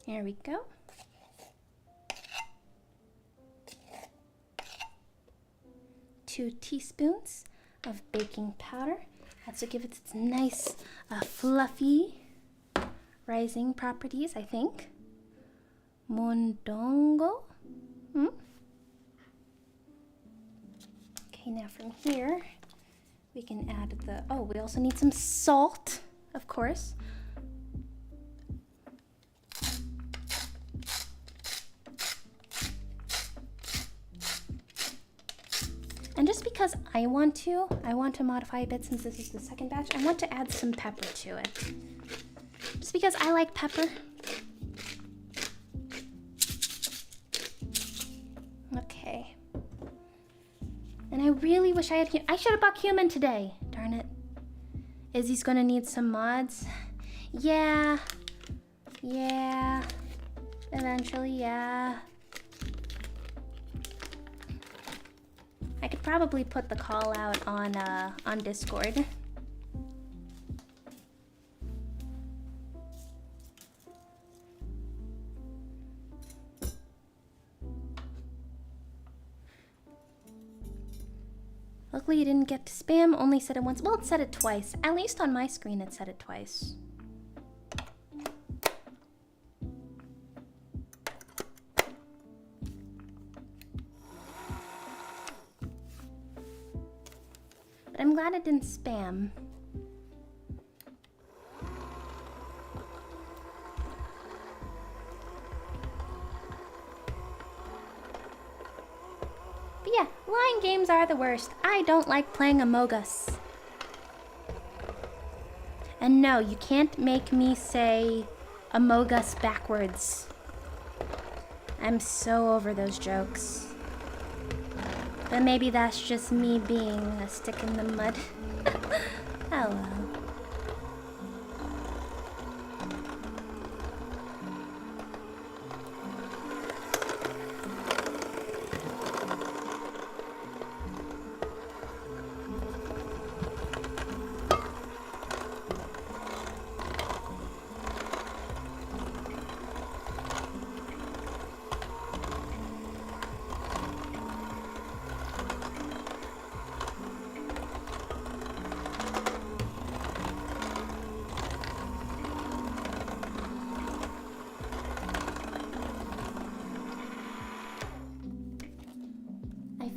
Here we go. 2 teaspoons of baking powder. That's to give it its nice, fluffy, rising properties, I think. Mondongo. Okay, now from here, we can add the, oh, we also need some salt, of course. And just because I want to modify a bit since this is the second batch, I want to add some pepper to it. Just because I like pepper. Okay. And I really wish I should have bought cumin today. Darn it. Izzy's gonna need some mods. Yeah. Yeah. Eventually, yeah. I could probably put the call out on Discord. Luckily you didn't get to spam, only said it once. Well, it said it twice. At least on my screen it said it twice. But I'm glad it didn't spam. But yeah, line games are the worst. I don't like playing Among Us. And no, you can't make me say Among Us backwards. I'm so over those jokes. But maybe that's just me being a stick in the mud. Hello.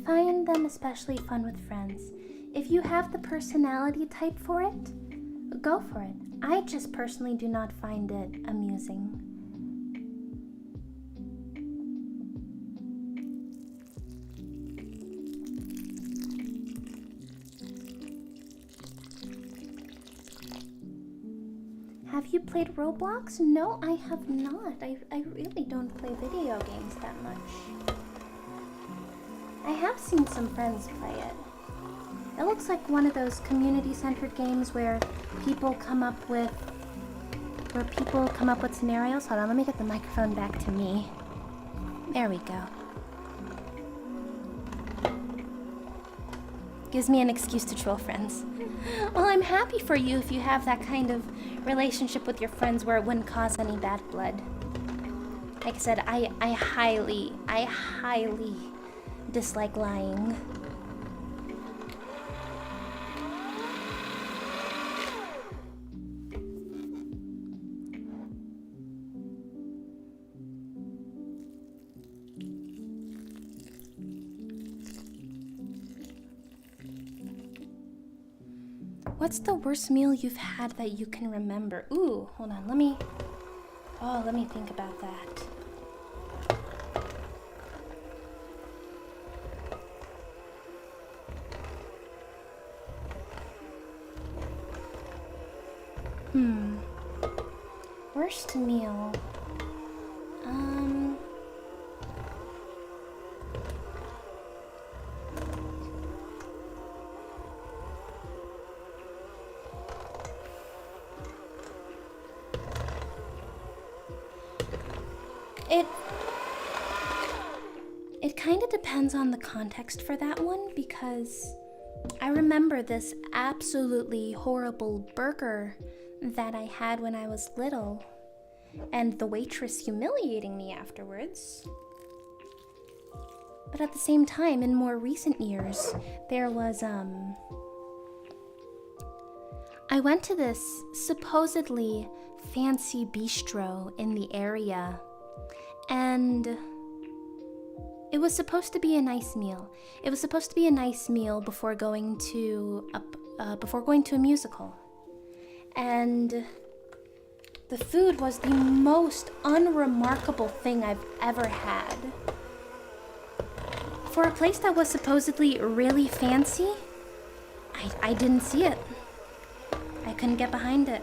Find them especially fun with friends. If you have the personality type for it, go for it. I just personally do not find it amusing. Have you played Roblox? No, I have not. I really don't play video games that much. I have seen some friends play it. It looks like one of those community-centered games where people come up with scenarios. Hold on, let me get the microphone back to me. There we go. Gives me an excuse to troll friends. Well, I'm happy for you if you have that kind of relationship with your friends where it wouldn't cause any bad blood. Like I said, I highly dislike lying. What's the worst meal you've had that you can remember? Ooh, hold on, let me think about that. Worst meal. It kind of depends on the context for that one, because I remember this absolutely horrible burger that I had when I was little, and the waitress humiliating me afterwards. But at the same time, in more recent years, there was, I went to this supposedly fancy bistro in the area, and it was supposed to be a nice meal. It was supposed to be a nice meal before going to a musical. And the food was the most unremarkable thing I've ever had. for a place that was supposedly really fancy, I didn't see it. I couldn't get behind it.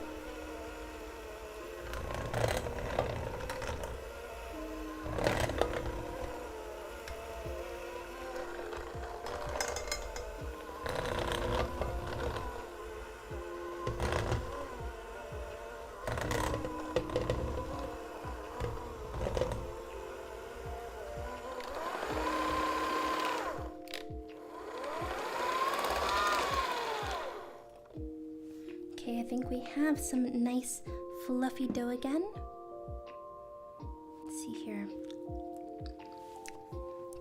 Okay, I think we have some nice fluffy dough again. Let's see here.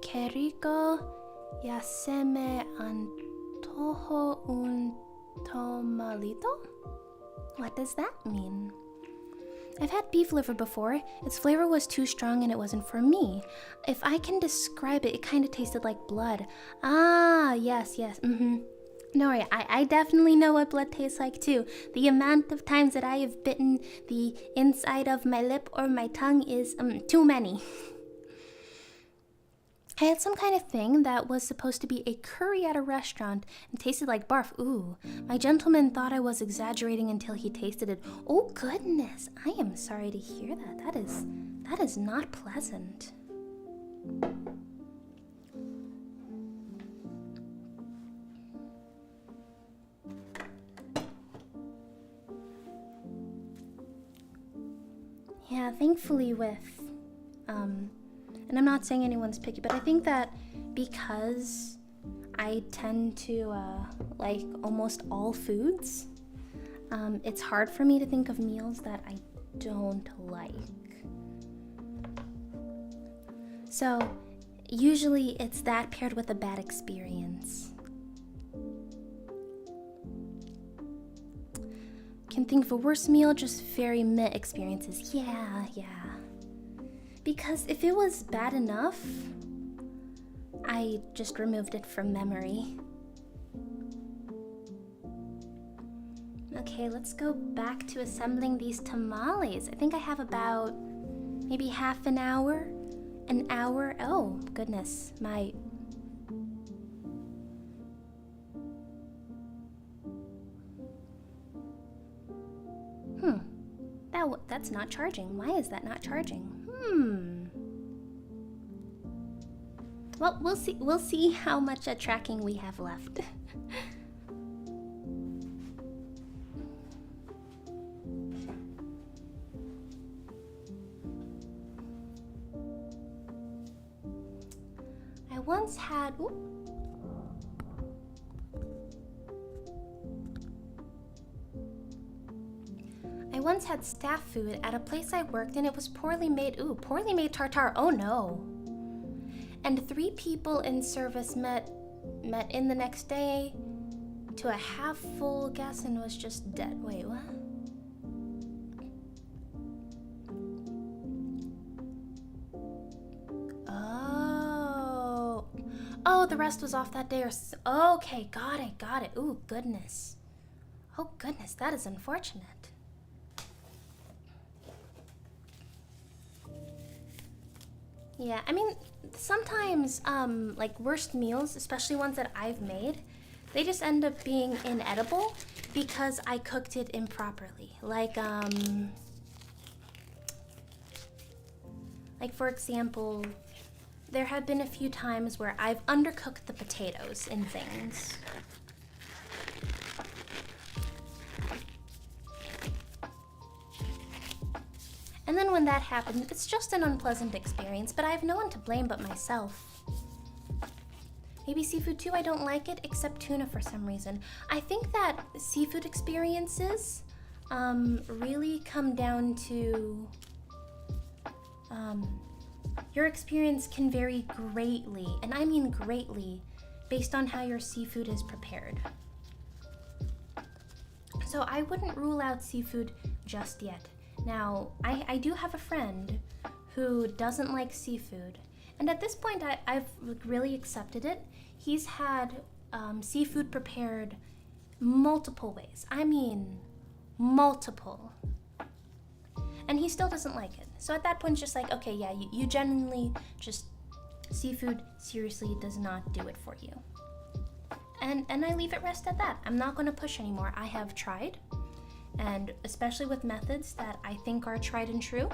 Keriko yaseme antojo un tomalito? What does that mean? I've had beef liver before. Its flavor was too strong and it wasn't for me. If I can describe it, it kind of tasted like blood. Ah, yes, No worry, I definitely know what blood tastes like too. The amount of times that I have bitten the inside of my lip or my tongue is too many. I had some kind of thing that was supposed to be a curry at a restaurant and tasted like barf. Ooh, my gentleman thought I was exaggerating until he tasted it. Oh goodness, I am sorry to hear that. That is not pleasant. Yeah, thankfully with, and I'm not saying anyone's picky, but I think that because I tend to like almost all foods, it's hard for me to think of meals that I don't like. So usually it's that paired with a bad experience. Can think of a worse meal, just very meh experiences. Yeah. Because if it was bad enough, I just removed it from memory. Okay, let's go back to assembling these tamales. I think I have about maybe half an hour. An hour? Oh, goodness. That's not charging. Why is that not charging? Well, we'll see how much tracking we have left. I once had staff food at a place I worked and it was poorly made. Ooh, poorly made tartare. Oh no. And 3 people in service met in the next day to a half full gas and was just dead. Wait, what? Oh, the rest was off that day or okay, got it. Ooh, goodness. Oh goodness, that is unfortunate. Yeah, I mean, sometimes, like, worst meals, especially ones that I've made, they just end up being inedible because I cooked it improperly. Like, for example, there have been a few times where I've undercooked the potatoes in things. And then when that happens, it's just an unpleasant experience, but I have no one to blame but myself. Maybe seafood too, I don't like it, except tuna for some reason. I think that seafood experiences really come down to, your experience can vary greatly, and I mean greatly, based on how your seafood is prepared. So I wouldn't rule out seafood just yet. Now, I do have a friend who doesn't like seafood, and at this point I've really accepted it. He's had seafood prepared multiple ways. I mean, multiple. And he still doesn't like it. So at that point, it's just like, okay, yeah, you genuinely just Seafood seriously does not do it for you. And I leave it rest at that. I'm not going to push anymore. I have tried, and especially with methods that I think are tried and true.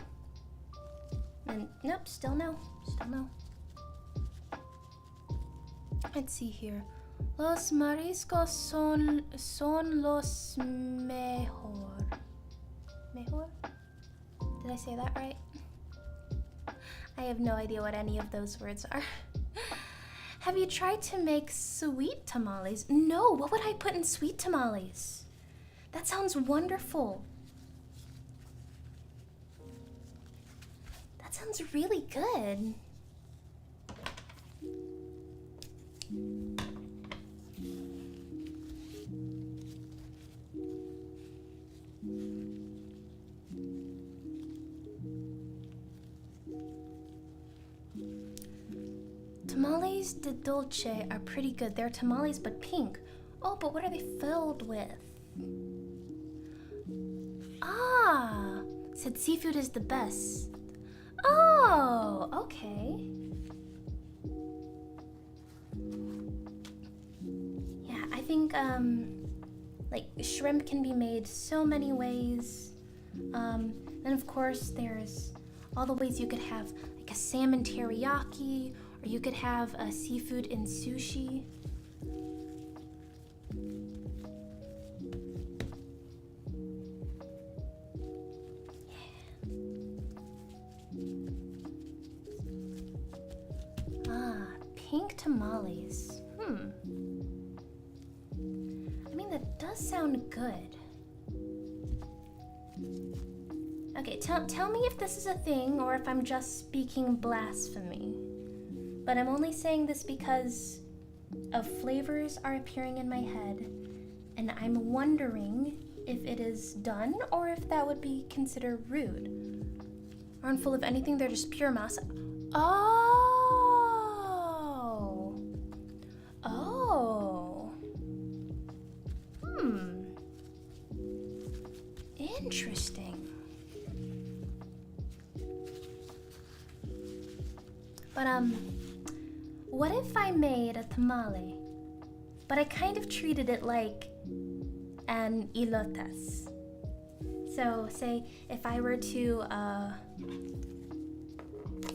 And nope, still no. Still no. Let's see here. Los mariscos son los mejor. Mejor? Did I say that right? I have no idea what any of those words are. Have you tried to make sweet tamales? No, what would I put in sweet tamales? That sounds wonderful. That sounds really good. Tamales de dulce are pretty good. They're tamales but pink. Oh, but what are they filled with? Ah, said seafood is the best. Oh, okay. Yeah, I think like shrimp can be made so many ways. Then of course there's all the ways you could have like a salmon teriyaki, or you could have a seafood in sushi. Ah, pink tamales. I mean, that does sound good. Okay, tell me if this is a thing or if I'm just speaking blasphemy. But I'm only saying this because of flavors are appearing in my head, and I'm wondering if it is done or if that would be considered rude. Aren't full of anything, they're just pure masa. Oh! Oh! Interesting. But what if I made a tamale, but I kind of treated it like an elotes? So say if I were to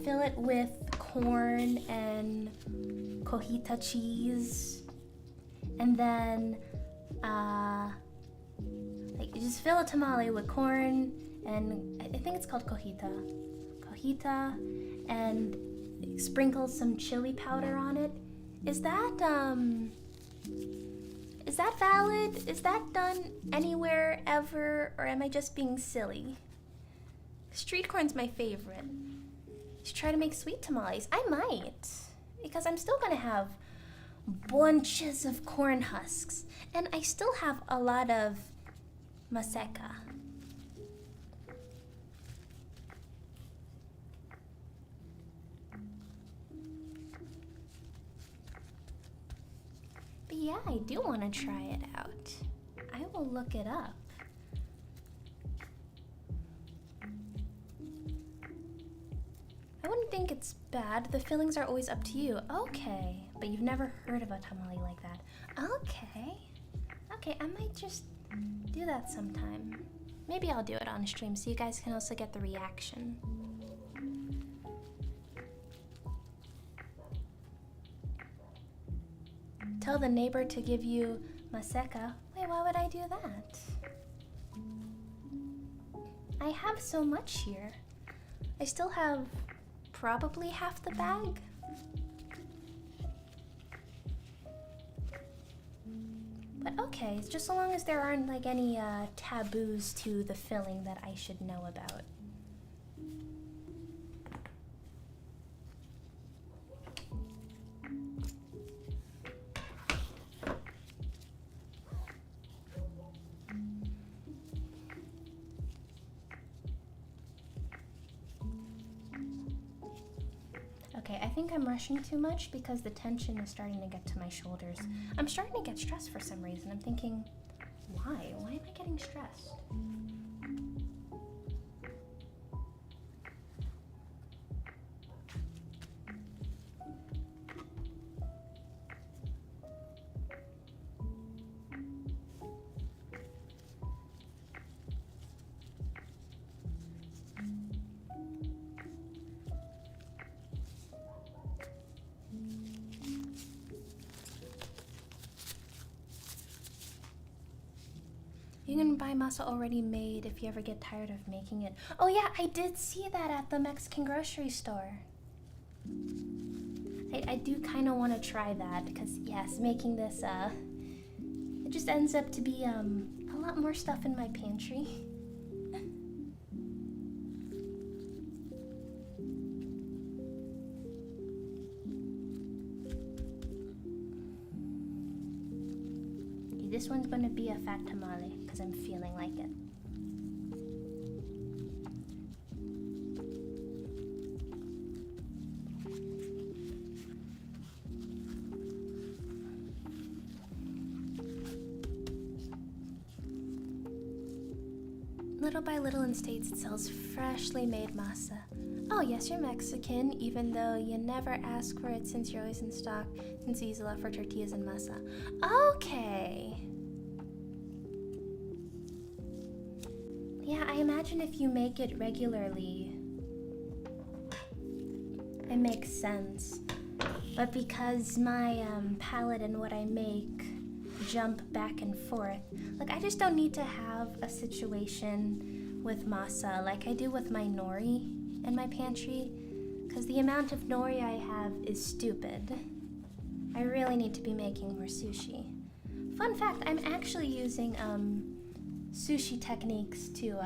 fill it with corn and cojita cheese, and then like you just fill a tamale with corn and I think it's called cojita, and sprinkle some chili powder on it. Is that valid? Is that done anywhere ever, or am I just being silly? Street corn's my favorite. You should try to make sweet tamales. I might, because I'm still gonna have bunches of corn husks, and I still have a lot of maseca. But yeah, I do want to try it out. I will look it up. I wouldn't think it's bad. The fillings are always up to you. Okay, but you've never heard of a tamale like that. Okay. Okay, I might just do that sometime. Maybe I'll do it on stream so you guys can also get the reaction. Tell the neighbor to give you maseca. Wait, why would I do that? I have so much here. I still have probably half the bag. But okay, it's just so long as there aren't like any taboos to the filling that I should know about. Okay, I think I'm rushing too much because the tension is starting to get to my shoulders. I'm starting to get stressed for some reason. I'm thinking, why? Why am I getting stressed? You can buy masa already made if you ever get tired of making it. Oh yeah, I did see that at the Mexican grocery store. I do kind of want to try that because yes, making this it just ends up to be a lot more stuff in my pantry. This one's gonna be a fat tamale because I'm feeling like it. Little by little in States, it sells freshly made masa. Oh yes, you're Mexican, even though you never ask for it since you're always in stock, since you use a lot for tortillas and masa. Okay. Yeah, I imagine if you make it regularly, it makes sense. But because my palette and what I make jump back and forth, like I just don't need to have a situation with masa like I do with my nori in my pantry, because the amount of nori I have is stupid. I really need to be making more sushi. Fun fact, I'm actually using sushi techniques to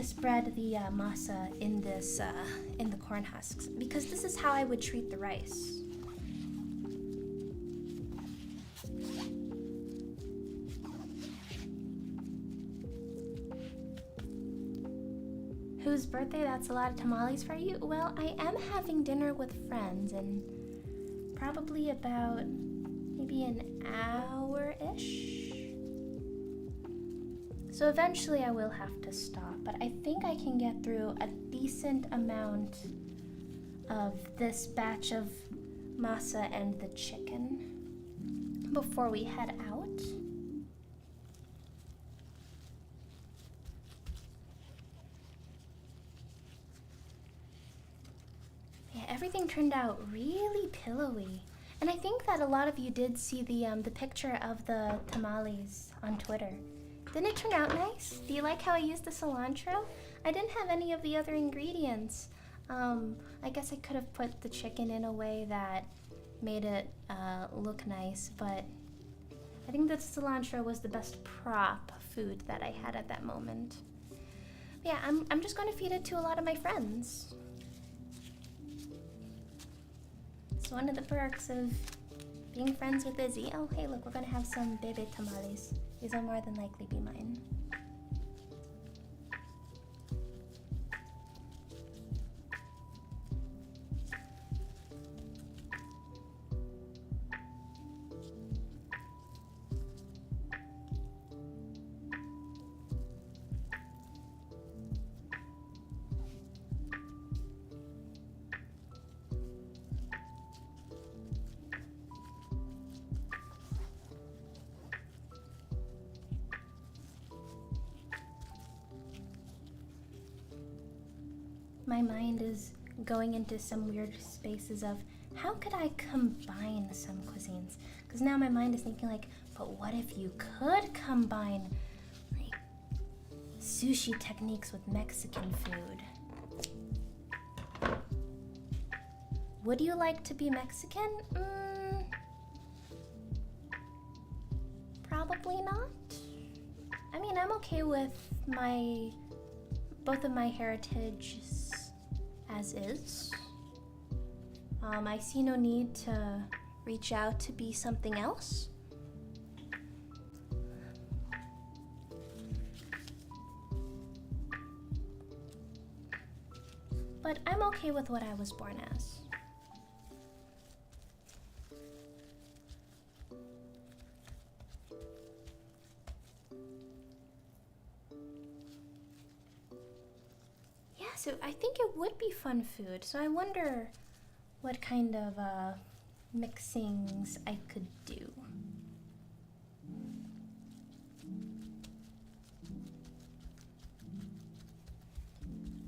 spread the masa in this in the corn husks, because this is how I would treat the rice. Whose birthday? That's a lot of tamales for you? Well, I am having dinner with friends in probably about maybe an hour-ish. So eventually I will have to stop, but I think I can get through a decent amount of this batch of masa and the chicken before we head out. Yeah, everything turned out really pillowy. And I think that a lot of you did see the picture of the tamales on Twitter. Didn't it turn out nice? Do you like how I used the cilantro? I didn't have any of the other ingredients. I guess I could have put the chicken in a way that made it look nice, but I think that cilantro was the best prop food that I had at that moment. Yeah, I'm just going to feed it to a lot of my friends. It's one of the perks of being friends with Izzy. Oh, hey, look, we're going to have some bebe tamales. These will more than likely be mine. My mind is going into some weird spaces of how could I combine some cuisines? Because now my mind is thinking like, but what if you could combine like sushi techniques with Mexican food? Would you like to be Mexican? Probably not. I mean, I'm okay with both of my heritages as is. I see no need to reach out to be something else. But I'm okay with what I was born as. So I think it would be fun food. So I wonder what kind of mixings I could do.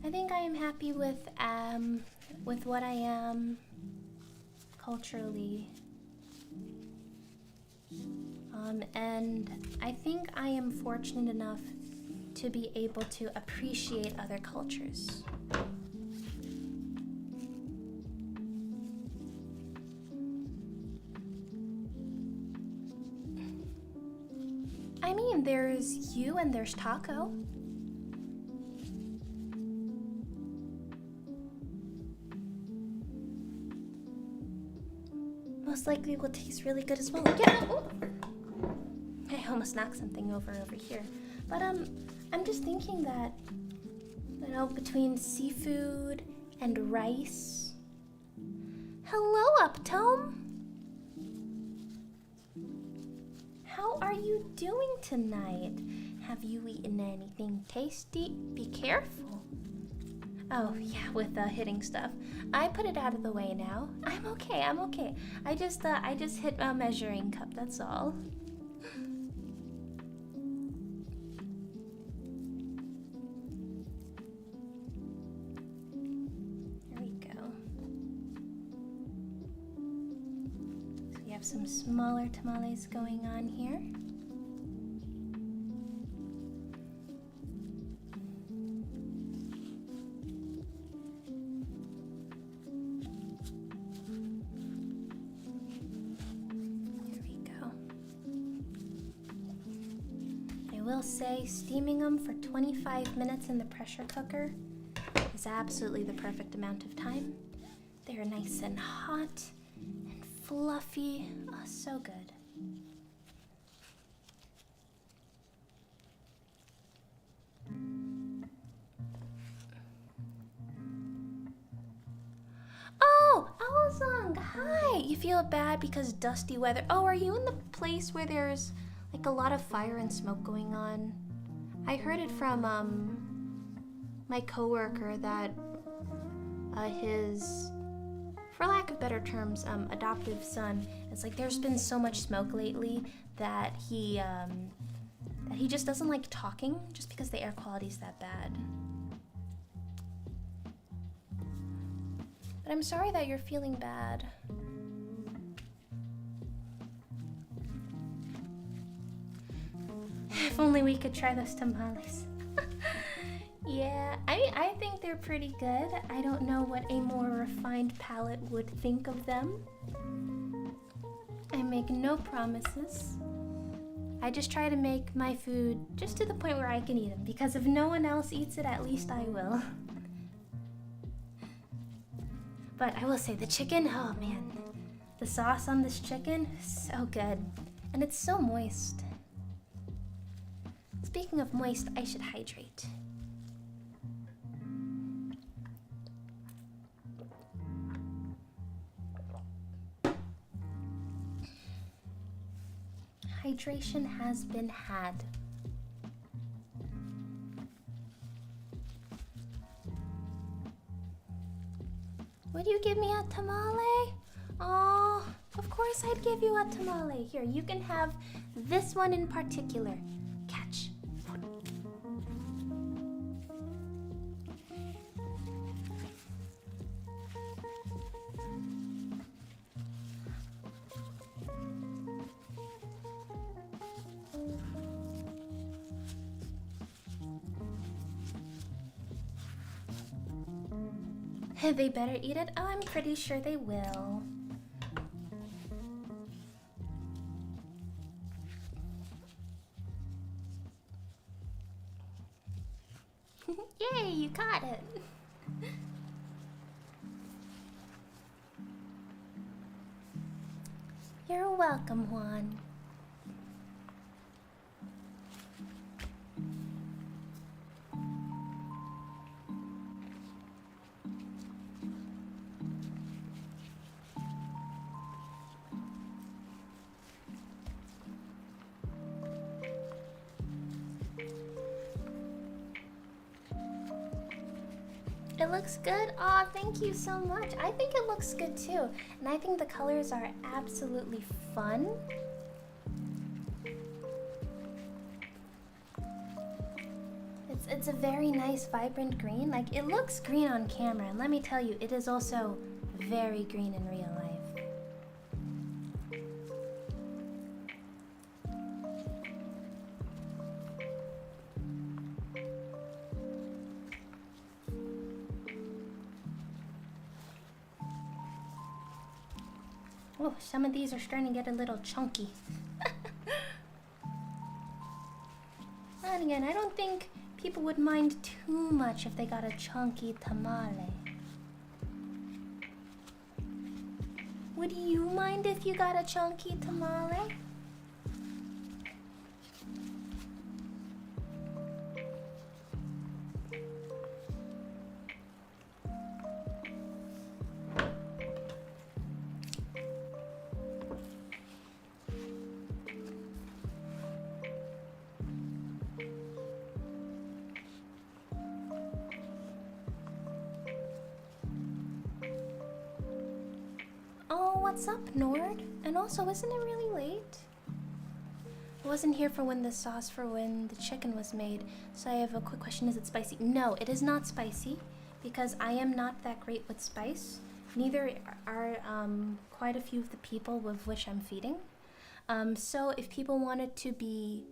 I think I am happy with what I am culturally. And I think I am fortunate enough to be able to appreciate other cultures. I mean, there's you and there's Taco. Most likely will taste really good as well. Yeah. Oh. I almost knocked something over here. But I'm just thinking that, you know, between seafood and rice. Hello, Uptome. How are you doing tonight? Have you eaten anything tasty? Be careful. Oh, yeah, with hitting stuff. I put it out of the way now. I'm okay, I'm okay. I just hit a measuring cup, that's all. There we go. So we have some smaller tamales going on here. Say steaming them for 25 minutes in the pressure cooker is absolutely the perfect amount of time. They're nice and hot and fluffy. Oh, so good. Oh, Owlsong, hi! You feel bad because dusty weather. Oh, are you in the place where there's like a lot of fire and smoke going on? I heard it from my coworker that his, for lack of better terms, adoptive son, it's like there's been so much smoke lately that he just doesn't like talking just because the air quality's that bad. But I'm sorry that you're feeling bad. If only we could try those tamales. Yeah, I think they're pretty good. I don't know what a more refined palate would think of them. I make no promises. I just try to make my food just to the point where I can eat them, because if no one else eats it, at least I will. But I will say the chicken, oh man. The sauce on this chicken, so good. And it's so moist. Speaking of moist, I should hydrate. Hydration has been had. Would you give me a tamale? Oh, of course I'd give you a tamale. Here, you can have this one in particular. Catch. They better eat it? Oh, I'm pretty sure they will. Yay, you caught it. You're welcome, Juan. It looks good. Aw, thank you so much. I think it looks good too. And I think the colors are absolutely fun. It's a very nice, vibrant green. Like, it looks green on camera, and let me tell you, it is also very green in real life. Oh, some of these are starting to get a little chunky. And again, I don't think people would mind too much if they got a chunky tamale. Would you mind if you got a chunky tamale? What's up, Nord? And also, isn't it really late? I wasn't here for when the sauce for when the chicken was made, so I have a quick question. Is it spicy? No, it is not spicy, because I am not that great with spice. Neither are quite a few of the people with which I'm feeding. So if people want it to be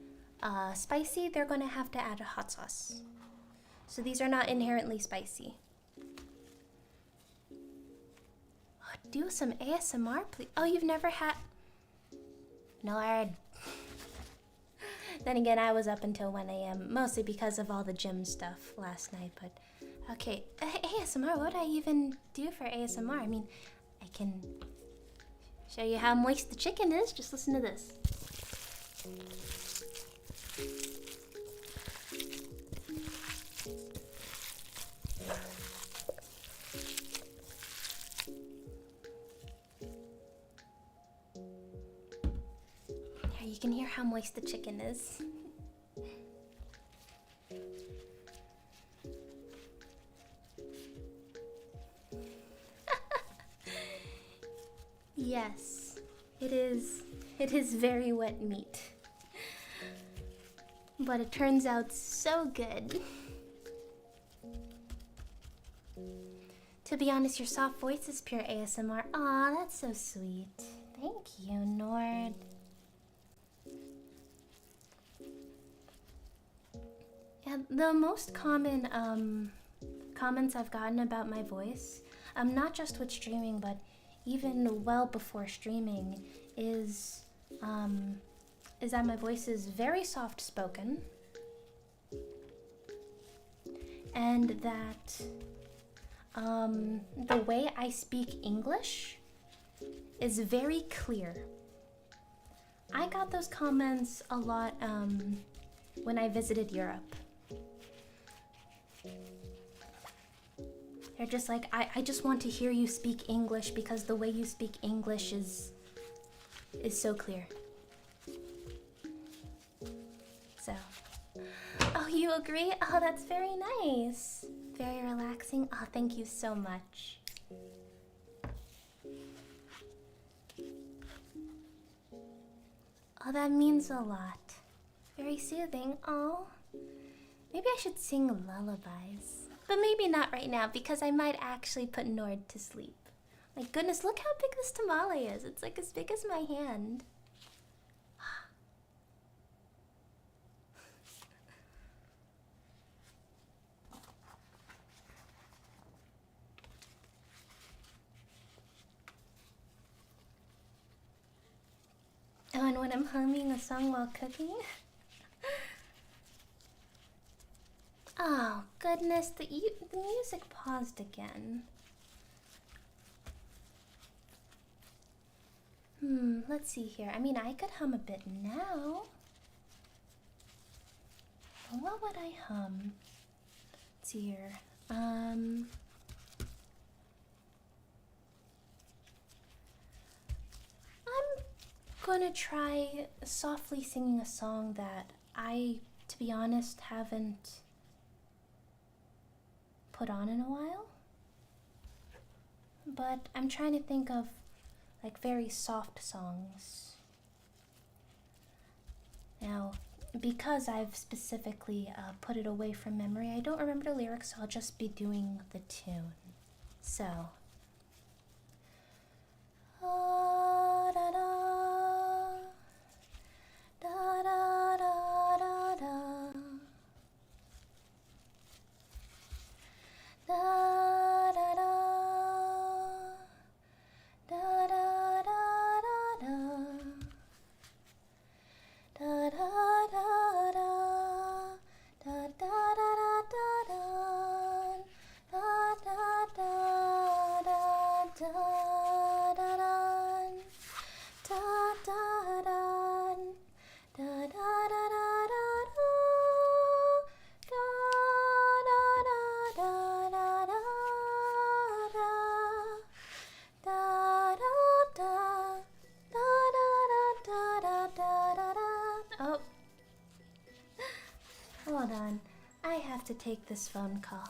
spicy, they're going to have to add a hot sauce. So these are not inherently spicy. Do some ASMR, please. Oh, you've never had... Nord. Then again, I was up until 1 a.m. mostly because of all the gym stuff last night, but... Okay, ASMR, what would I even do for ASMR? I mean, I can show you how moist the chicken is. Just listen to this. You can hear how moist the chicken is. Yes, it is. It is very wet meat. But it turns out so good. To be honest, your soft voice is pure ASMR. Aw, that's so sweet. Thank you, Nord. Yeah, the most common comments I've gotten about my voice, not just with streaming, but even well before streaming, is that my voice is very soft-spoken, and that the way I speak English is very clear. I got those comments a lot when I visited Europe. They're just like, I just want to hear you speak English because the way you speak English is so clear. So, oh, you agree? Oh, that's very nice. Very relaxing. Oh, thank you so much. Oh, that means a lot. Very soothing. Oh, maybe I should sing lullabies. But maybe not right now, because I might actually put Nord to sleep. My goodness, look how big this tamale is. It's like as big as my hand. Oh, and when I'm humming a song while cooking. Oh, goodness, the music paused again. Let's see here. I mean, I could hum a bit now. But what would I hum? Let's see here. I'm gonna try softly singing a song that I, to be honest, haven't put on in a while. But I'm trying to think of like very soft songs. Now, because I've specifically put it away from memory, I don't remember the lyrics, so I'll just be doing the tune. So, da da da da da da da da da da da da on. I have to take this phone call.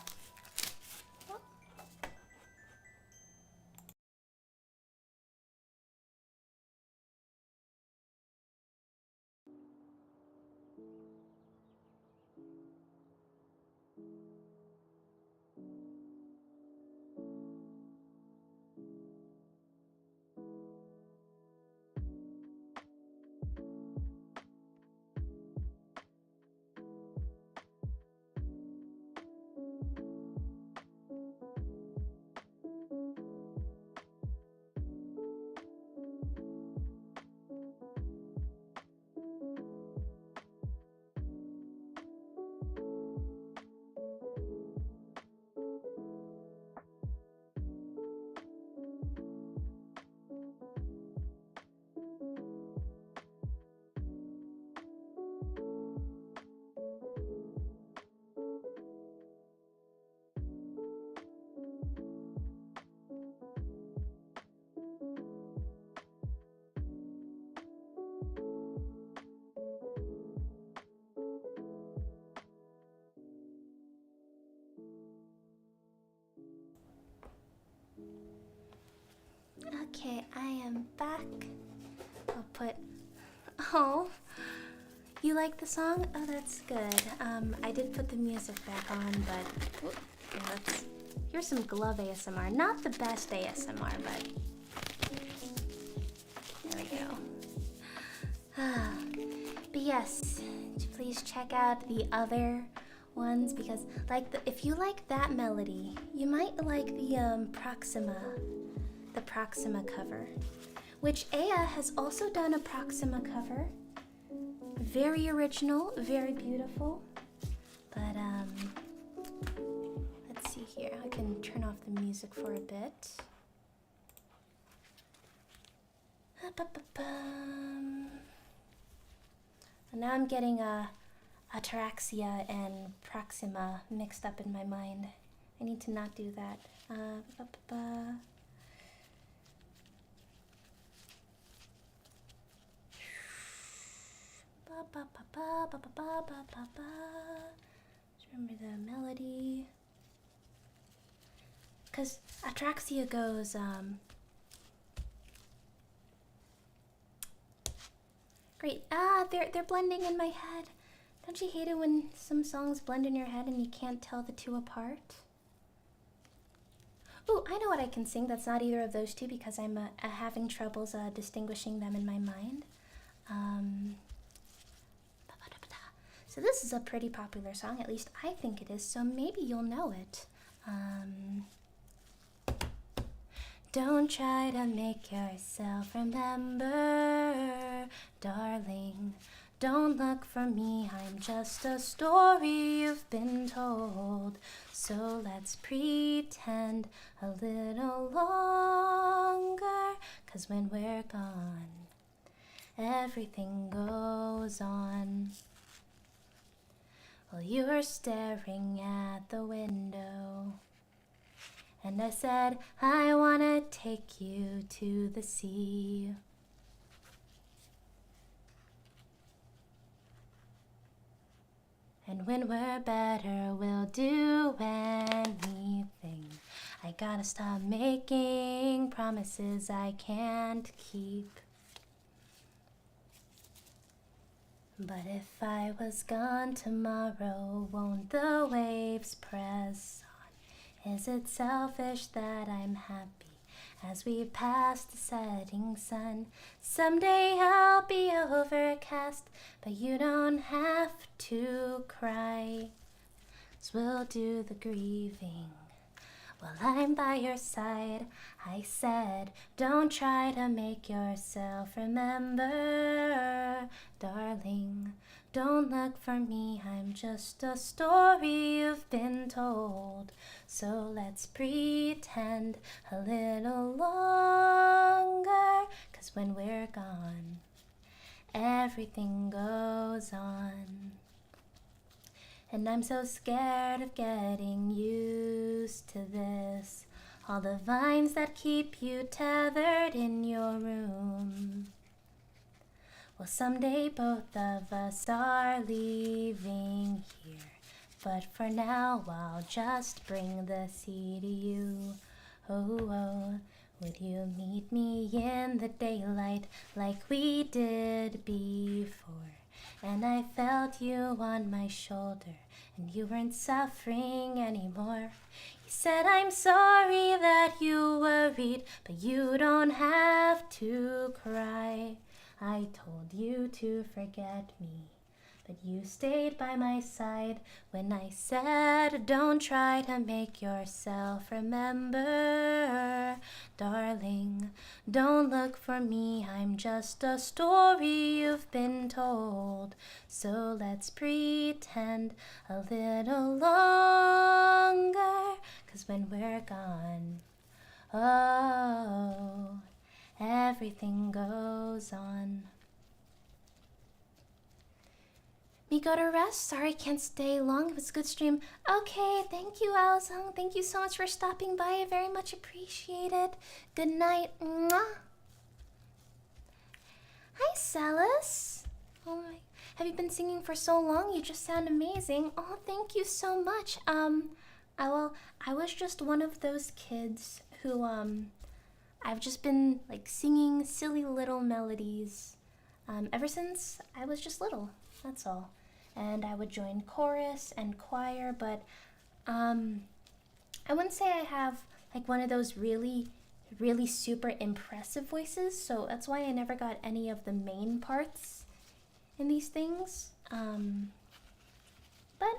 Okay, I am back. I'll put... Oh, you like the song? Oh, that's good. I did put the music back on, but... Ooh, here's some glove ASMR. Not the best ASMR, but... There we go. But yes, please check out the other ones, because if you like that melody, you might like the Proxima cover, which Aya has also done a Proxima cover. Very original, very beautiful. But let's see here. I can turn off the music for a bit. And now I'm getting Ataraxia and Proxima mixed up in my mind. I need to not do that. Just remember the melody. Because Ataraxia goes, great. They're blending in my head. Don't you hate it when some songs blend in your head and you can't tell the two apart? Ooh, I know what I can sing that's not either of those two, because I'm having troubles distinguishing them in my mind. So this is a pretty popular song, at least I think it is, so maybe you'll know it. Don't try to make yourself remember, darling. Don't look for me, I'm just a story you've been told. So let's pretend a little longer, 'cause when we're gone, everything goes on. Well, you were staring at the window, and I said, I wanna take you to the sea. And when we're better, we'll do anything. I gotta stop making promises I can't keep. But if I was gone tomorrow, won't the waves press on? Is it selfish that I'm happy as we pass the setting sun? Someday I'll be overcast, but you don't have to cry, 'cause we'll do the grieving while I'm by your side. I said, don't try to make yourself remember, darling. Don't look for me, I'm just a story you've been told. So let's pretend a little longer, 'cause when we're gone, everything goes on. And I'm so scared of getting used to this. All the vines that keep you tethered in your room. Well, someday both of us are leaving here, But for now, I'll just bring the sea to you. Oh, oh, would you meet me in the daylight like we did before? And I felt you on my shoulder, and you weren't suffering anymore. You said, I'm sorry that you worried, but you don't have to cry. I told you to forget me, but you stayed by my side when I said, don't try to make yourself remember. Darling, don't look for me, I'm just a story you've been told. So let's pretend a little longer, 'cause when we're gone, oh, everything goes on. Me go to rest. Sorry, can't stay long. It was a good stream. Okay, thank you, Aozong. Thank you so much for stopping by. I very much appreciate it. Good night. Mwah. Hi, Celis. Oh my, have you been singing for so long? You just sound amazing. Oh, thank you so much. I was just one of those kids who I've just been like singing silly little melodies ever since I was just little. That's all. And I would join chorus and choir, but I wouldn't say I have like one of those really super impressive voices, so that's why I never got any of the main parts in these things. But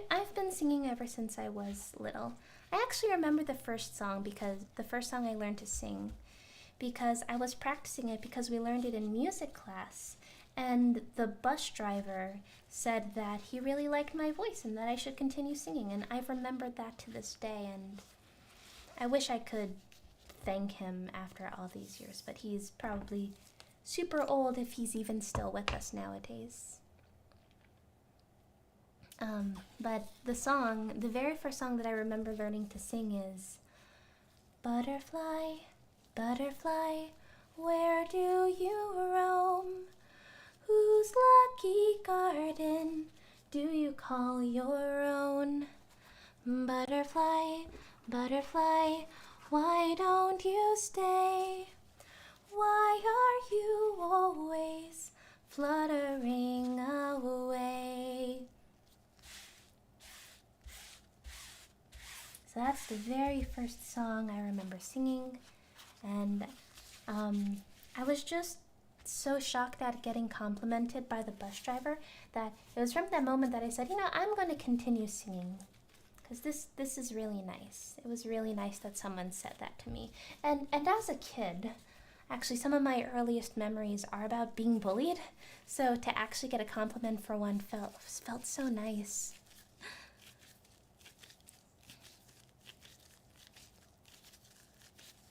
I've been singing ever since I was little. I actually remember the first song I learned to sing, because I was practicing it because we learned it in music class. And the bus driver said that he really liked my voice and that I should continue singing. And I've remembered that to this day. And I wish I could thank him after all these years. But he's probably super old if he's even still with us nowadays. But the very first song that I remember learning to sing is Butterfly, butterfly, where do you roam? Whose lucky garden do you call your own? Butterfly, butterfly, why don't you stay? Why are you always fluttering away? So that's the very first song I remember singing, and I was just so shocked at getting complimented by the bus driver that it was from that moment that I said, I'm going to continue singing, because this is really nice. It was really nice that someone said that to me. And as a kid, actually some of my earliest memories are about being bullied, so to actually get a compliment for one felt so nice.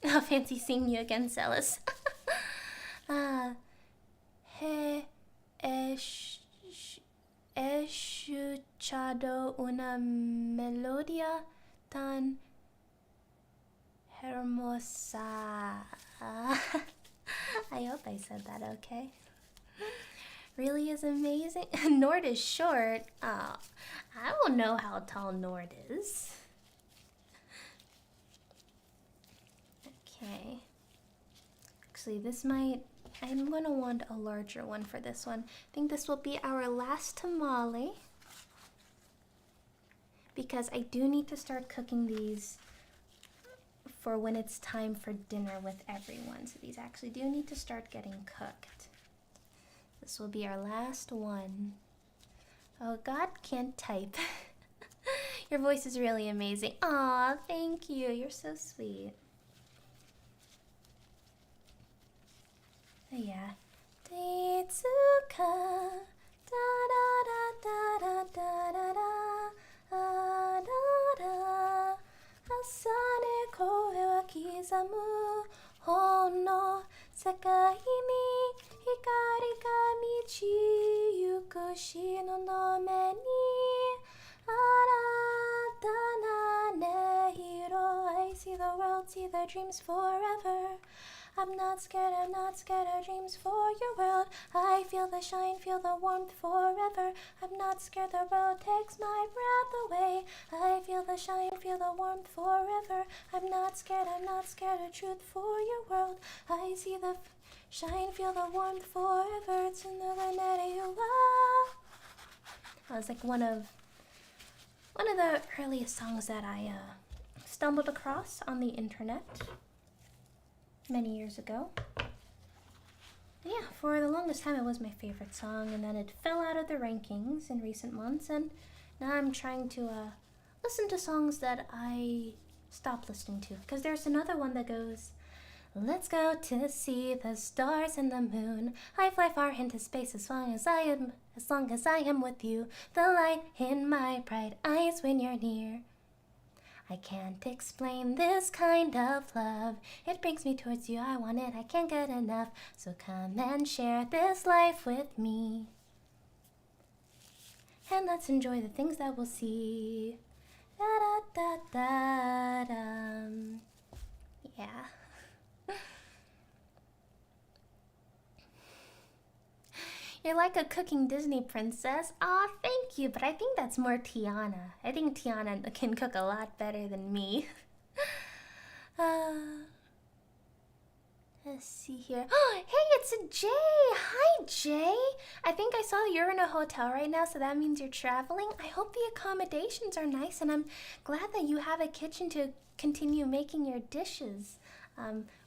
Oh, fancy seeing you again, Celis. He escuchado una melodía tan hermosa. I hope I said that okay. Really is amazing. Nord is short. I don't know how tall Nord is. Okay. Actually, I'm going to want a larger one for this one. I think this will be our last tamale, because I do need to start cooking these for when it's time for dinner with everyone. So these actually do need to start getting cooked. This will be our last one. Oh, God can't type. Your voice is really amazing. Aw, thank you. You're so sweet. Yeah. Teitsuka da da da da da da da da da. Asane koe wa kizamu honno sekai ni hikari ga michiyuku shino no me ni aratana ne hiro. I see the world, see the dreams forever. I'm not scared of dreams for your world. I feel the shine, feel the warmth forever. I'm not scared, the road takes my breath away. I feel the shine, feel the warmth forever. I'm not scared of truth for your world. I see the shine, feel the warmth forever. It's in the net you love. That was like one of the earliest songs that I stumbled across on the internet many years ago. Yeah, for the longest time it was my favorite song, and then it fell out of the rankings in recent months, and now I'm trying to listen to songs that I stopped listening to, because there's another one that goes, let's go to see the stars and the moon. I fly far into space as long as I am with you. The light in my bright eyes when you're near. I can't explain this kind of love. It brings me towards you. I want it. I can't get enough. So come and share this life with me. And let's enjoy the things that we'll see. Da da da da da. Yeah. You're like a cooking Disney princess. Aw, thank you, but I think that's more Tiana. I think Tiana can cook a lot better than me. Let's see here. Oh, hey, it's a Jay. Hi, Jay. I think I saw you're in a hotel right now, so that means you're traveling. I hope the accommodations are nice, and I'm glad that you have a kitchen to continue making your dishes.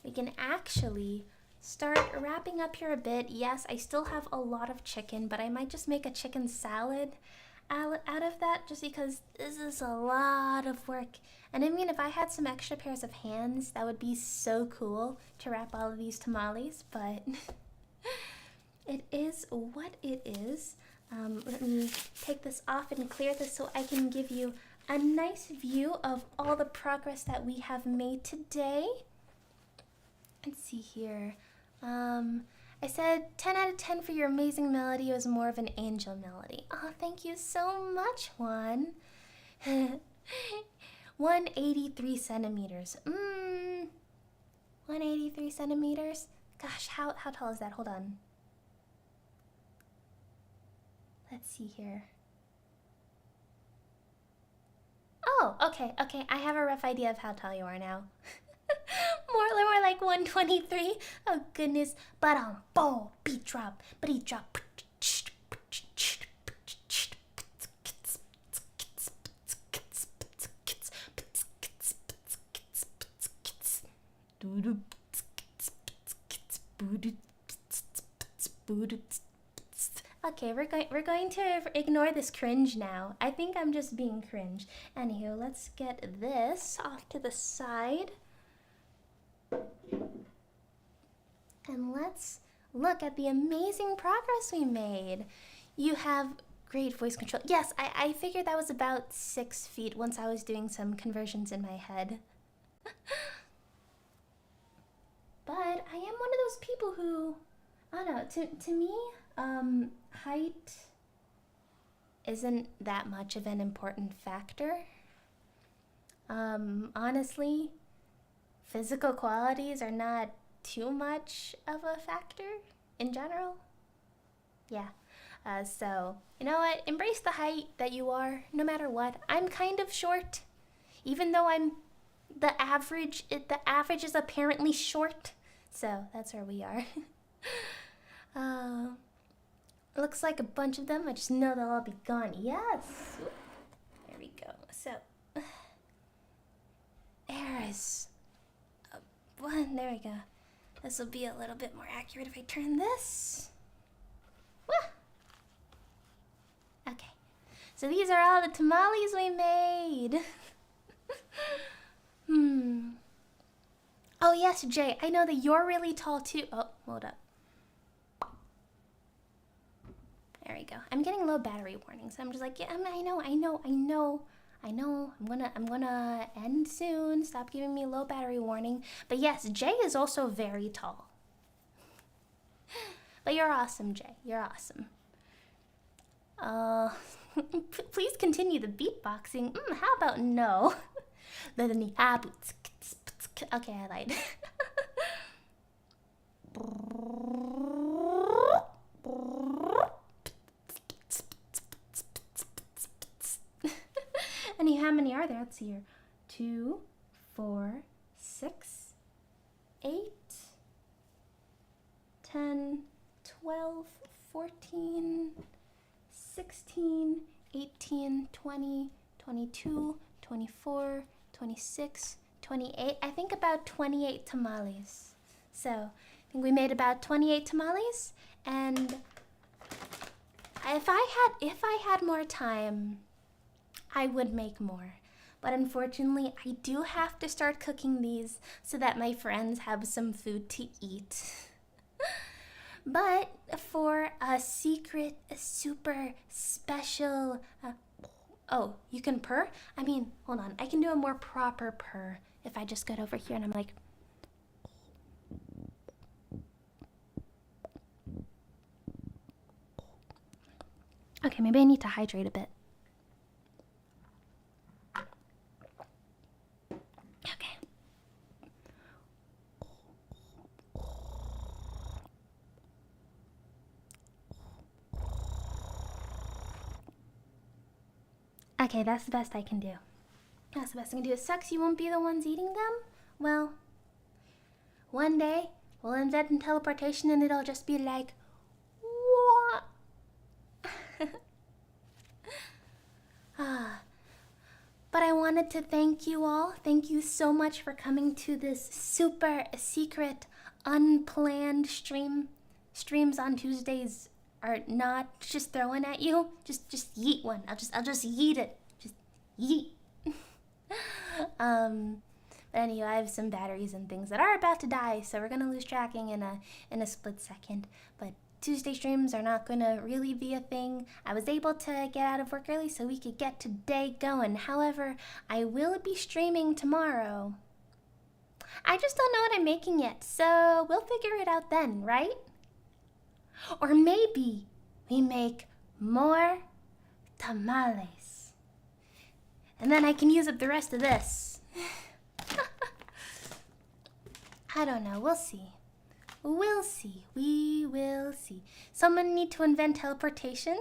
We can actually start wrapping up here a bit. Yes, I still have a lot of chicken, but I might just make a chicken salad out of that, just because this is a lot of work. And I mean, if I had some extra pairs of hands, that would be so cool to wrap all of these tamales, but it is what it is. Let me take this off and clear this so I can give you a nice view of all the progress that we have made today. Let's see here. I said 10 out of 10 for your amazing melody. It was more of an angel melody. Oh, thank you so much, Juan. 183 centimeters. 183 centimeters? Gosh, how tall is that? Hold on. Let's see here. Oh, okay. I have a rough idea of how tall you are now. more like 123. Oh goodness. Boom, beat drop. Okay, we're going to ignore this cringe now. I think I'm just being cringe. Anywho, let's get this off to the side. And let's look at the amazing progress we made. You have great voice control. Yes, I figured that was about 6 feet once I was doing some conversions in my head. But I am one of those people who, I don't know, to me, height isn't that much of an important factor. Honestly, physical qualities are not too much of a factor in general. Yeah. So, you know what? Embrace the height that you are, no matter what. I'm kind of short. Even though I'm the average is apparently short. So, that's where we are. Looks like a bunch of them. I just know they'll all be gone. Yes! There we go. So, there is one. There we go. This will be a little bit more accurate if I turn this. Wah! Okay. So these are all the tamales we made. Oh yes, Jay, I know that you're really tall too. Oh, hold up. There we go. I'm getting low battery warnings. I'm just like, yeah, I know. I'm gonna end soon. Stop giving me low battery warning. But yes, Jay is also very tall. But you're awesome, Jay. You're awesome. Please continue the beatboxing. How about no? Okay, I lied. And how many are there? Let's see here. 2, 4, 6, 8, 10, 12, 14, 16, 18, 20, 22, 24, 26, 28. I think about 28 tamales. So I think we made about 28 tamales, and if I had more time, I would make more. But unfortunately, I do have to start cooking these so that my friends have some food to eat. But for a secret, a super special... oh, you can purr? I mean, hold on. I can do a more proper purr if I just get over here and I'm like... Okay, maybe I need to hydrate a bit. Okay. Okay, that's the best I can do. That's the best I can do. It sucks you won't be the ones eating them. Well, one day we'll invent teleportation and it'll just be like, what? But I wanted to thank you all. Thank you so much for coming to this super secret, unplanned stream. Streams on Tuesdays are not just throwing at you. Just yeet one. I'll just yeet it. Just yeet. But anyway, I have some batteries and things that are about to die, so we're gonna lose tracking in a split second. But Tuesday streams are not gonna really be a thing. I was able to get out of work early so we could get today going. However, I will be streaming tomorrow. I just don't know what I'm making yet, so we'll figure it out then, right? Or maybe we make more tamales. And then I can use up the rest of this. I don't know, we'll see. We'll see. We will see. Someone need to invent teleportation.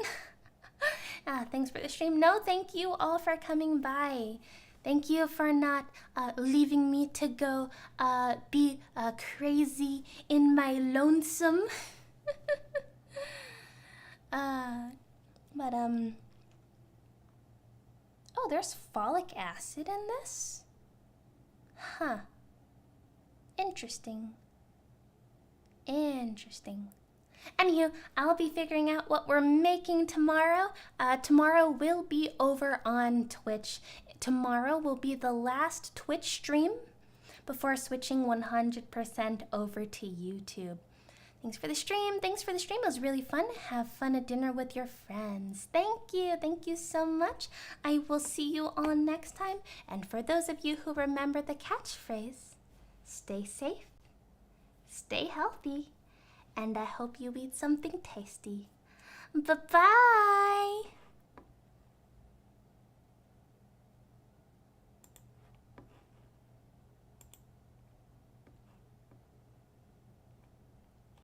Thanks for the stream. No, thank you all for coming by. Thank you for not leaving me to go be crazy in my lonesome. Oh, there's folic acid in this? Huh. Interesting. Interesting. Anywho, I'll be figuring out what we're making tomorrow. Tomorrow will be over on Twitch. Tomorrow will be the last Twitch stream before switching 100% over to YouTube. Thanks for the stream. Thanks for the stream. It was really fun. Have fun at dinner with your friends. Thank you. Thank you so much. I will see you all next time. And for those of you who remember the catchphrase, stay safe, stay healthy, and I hope you eat something tasty. Bye-bye!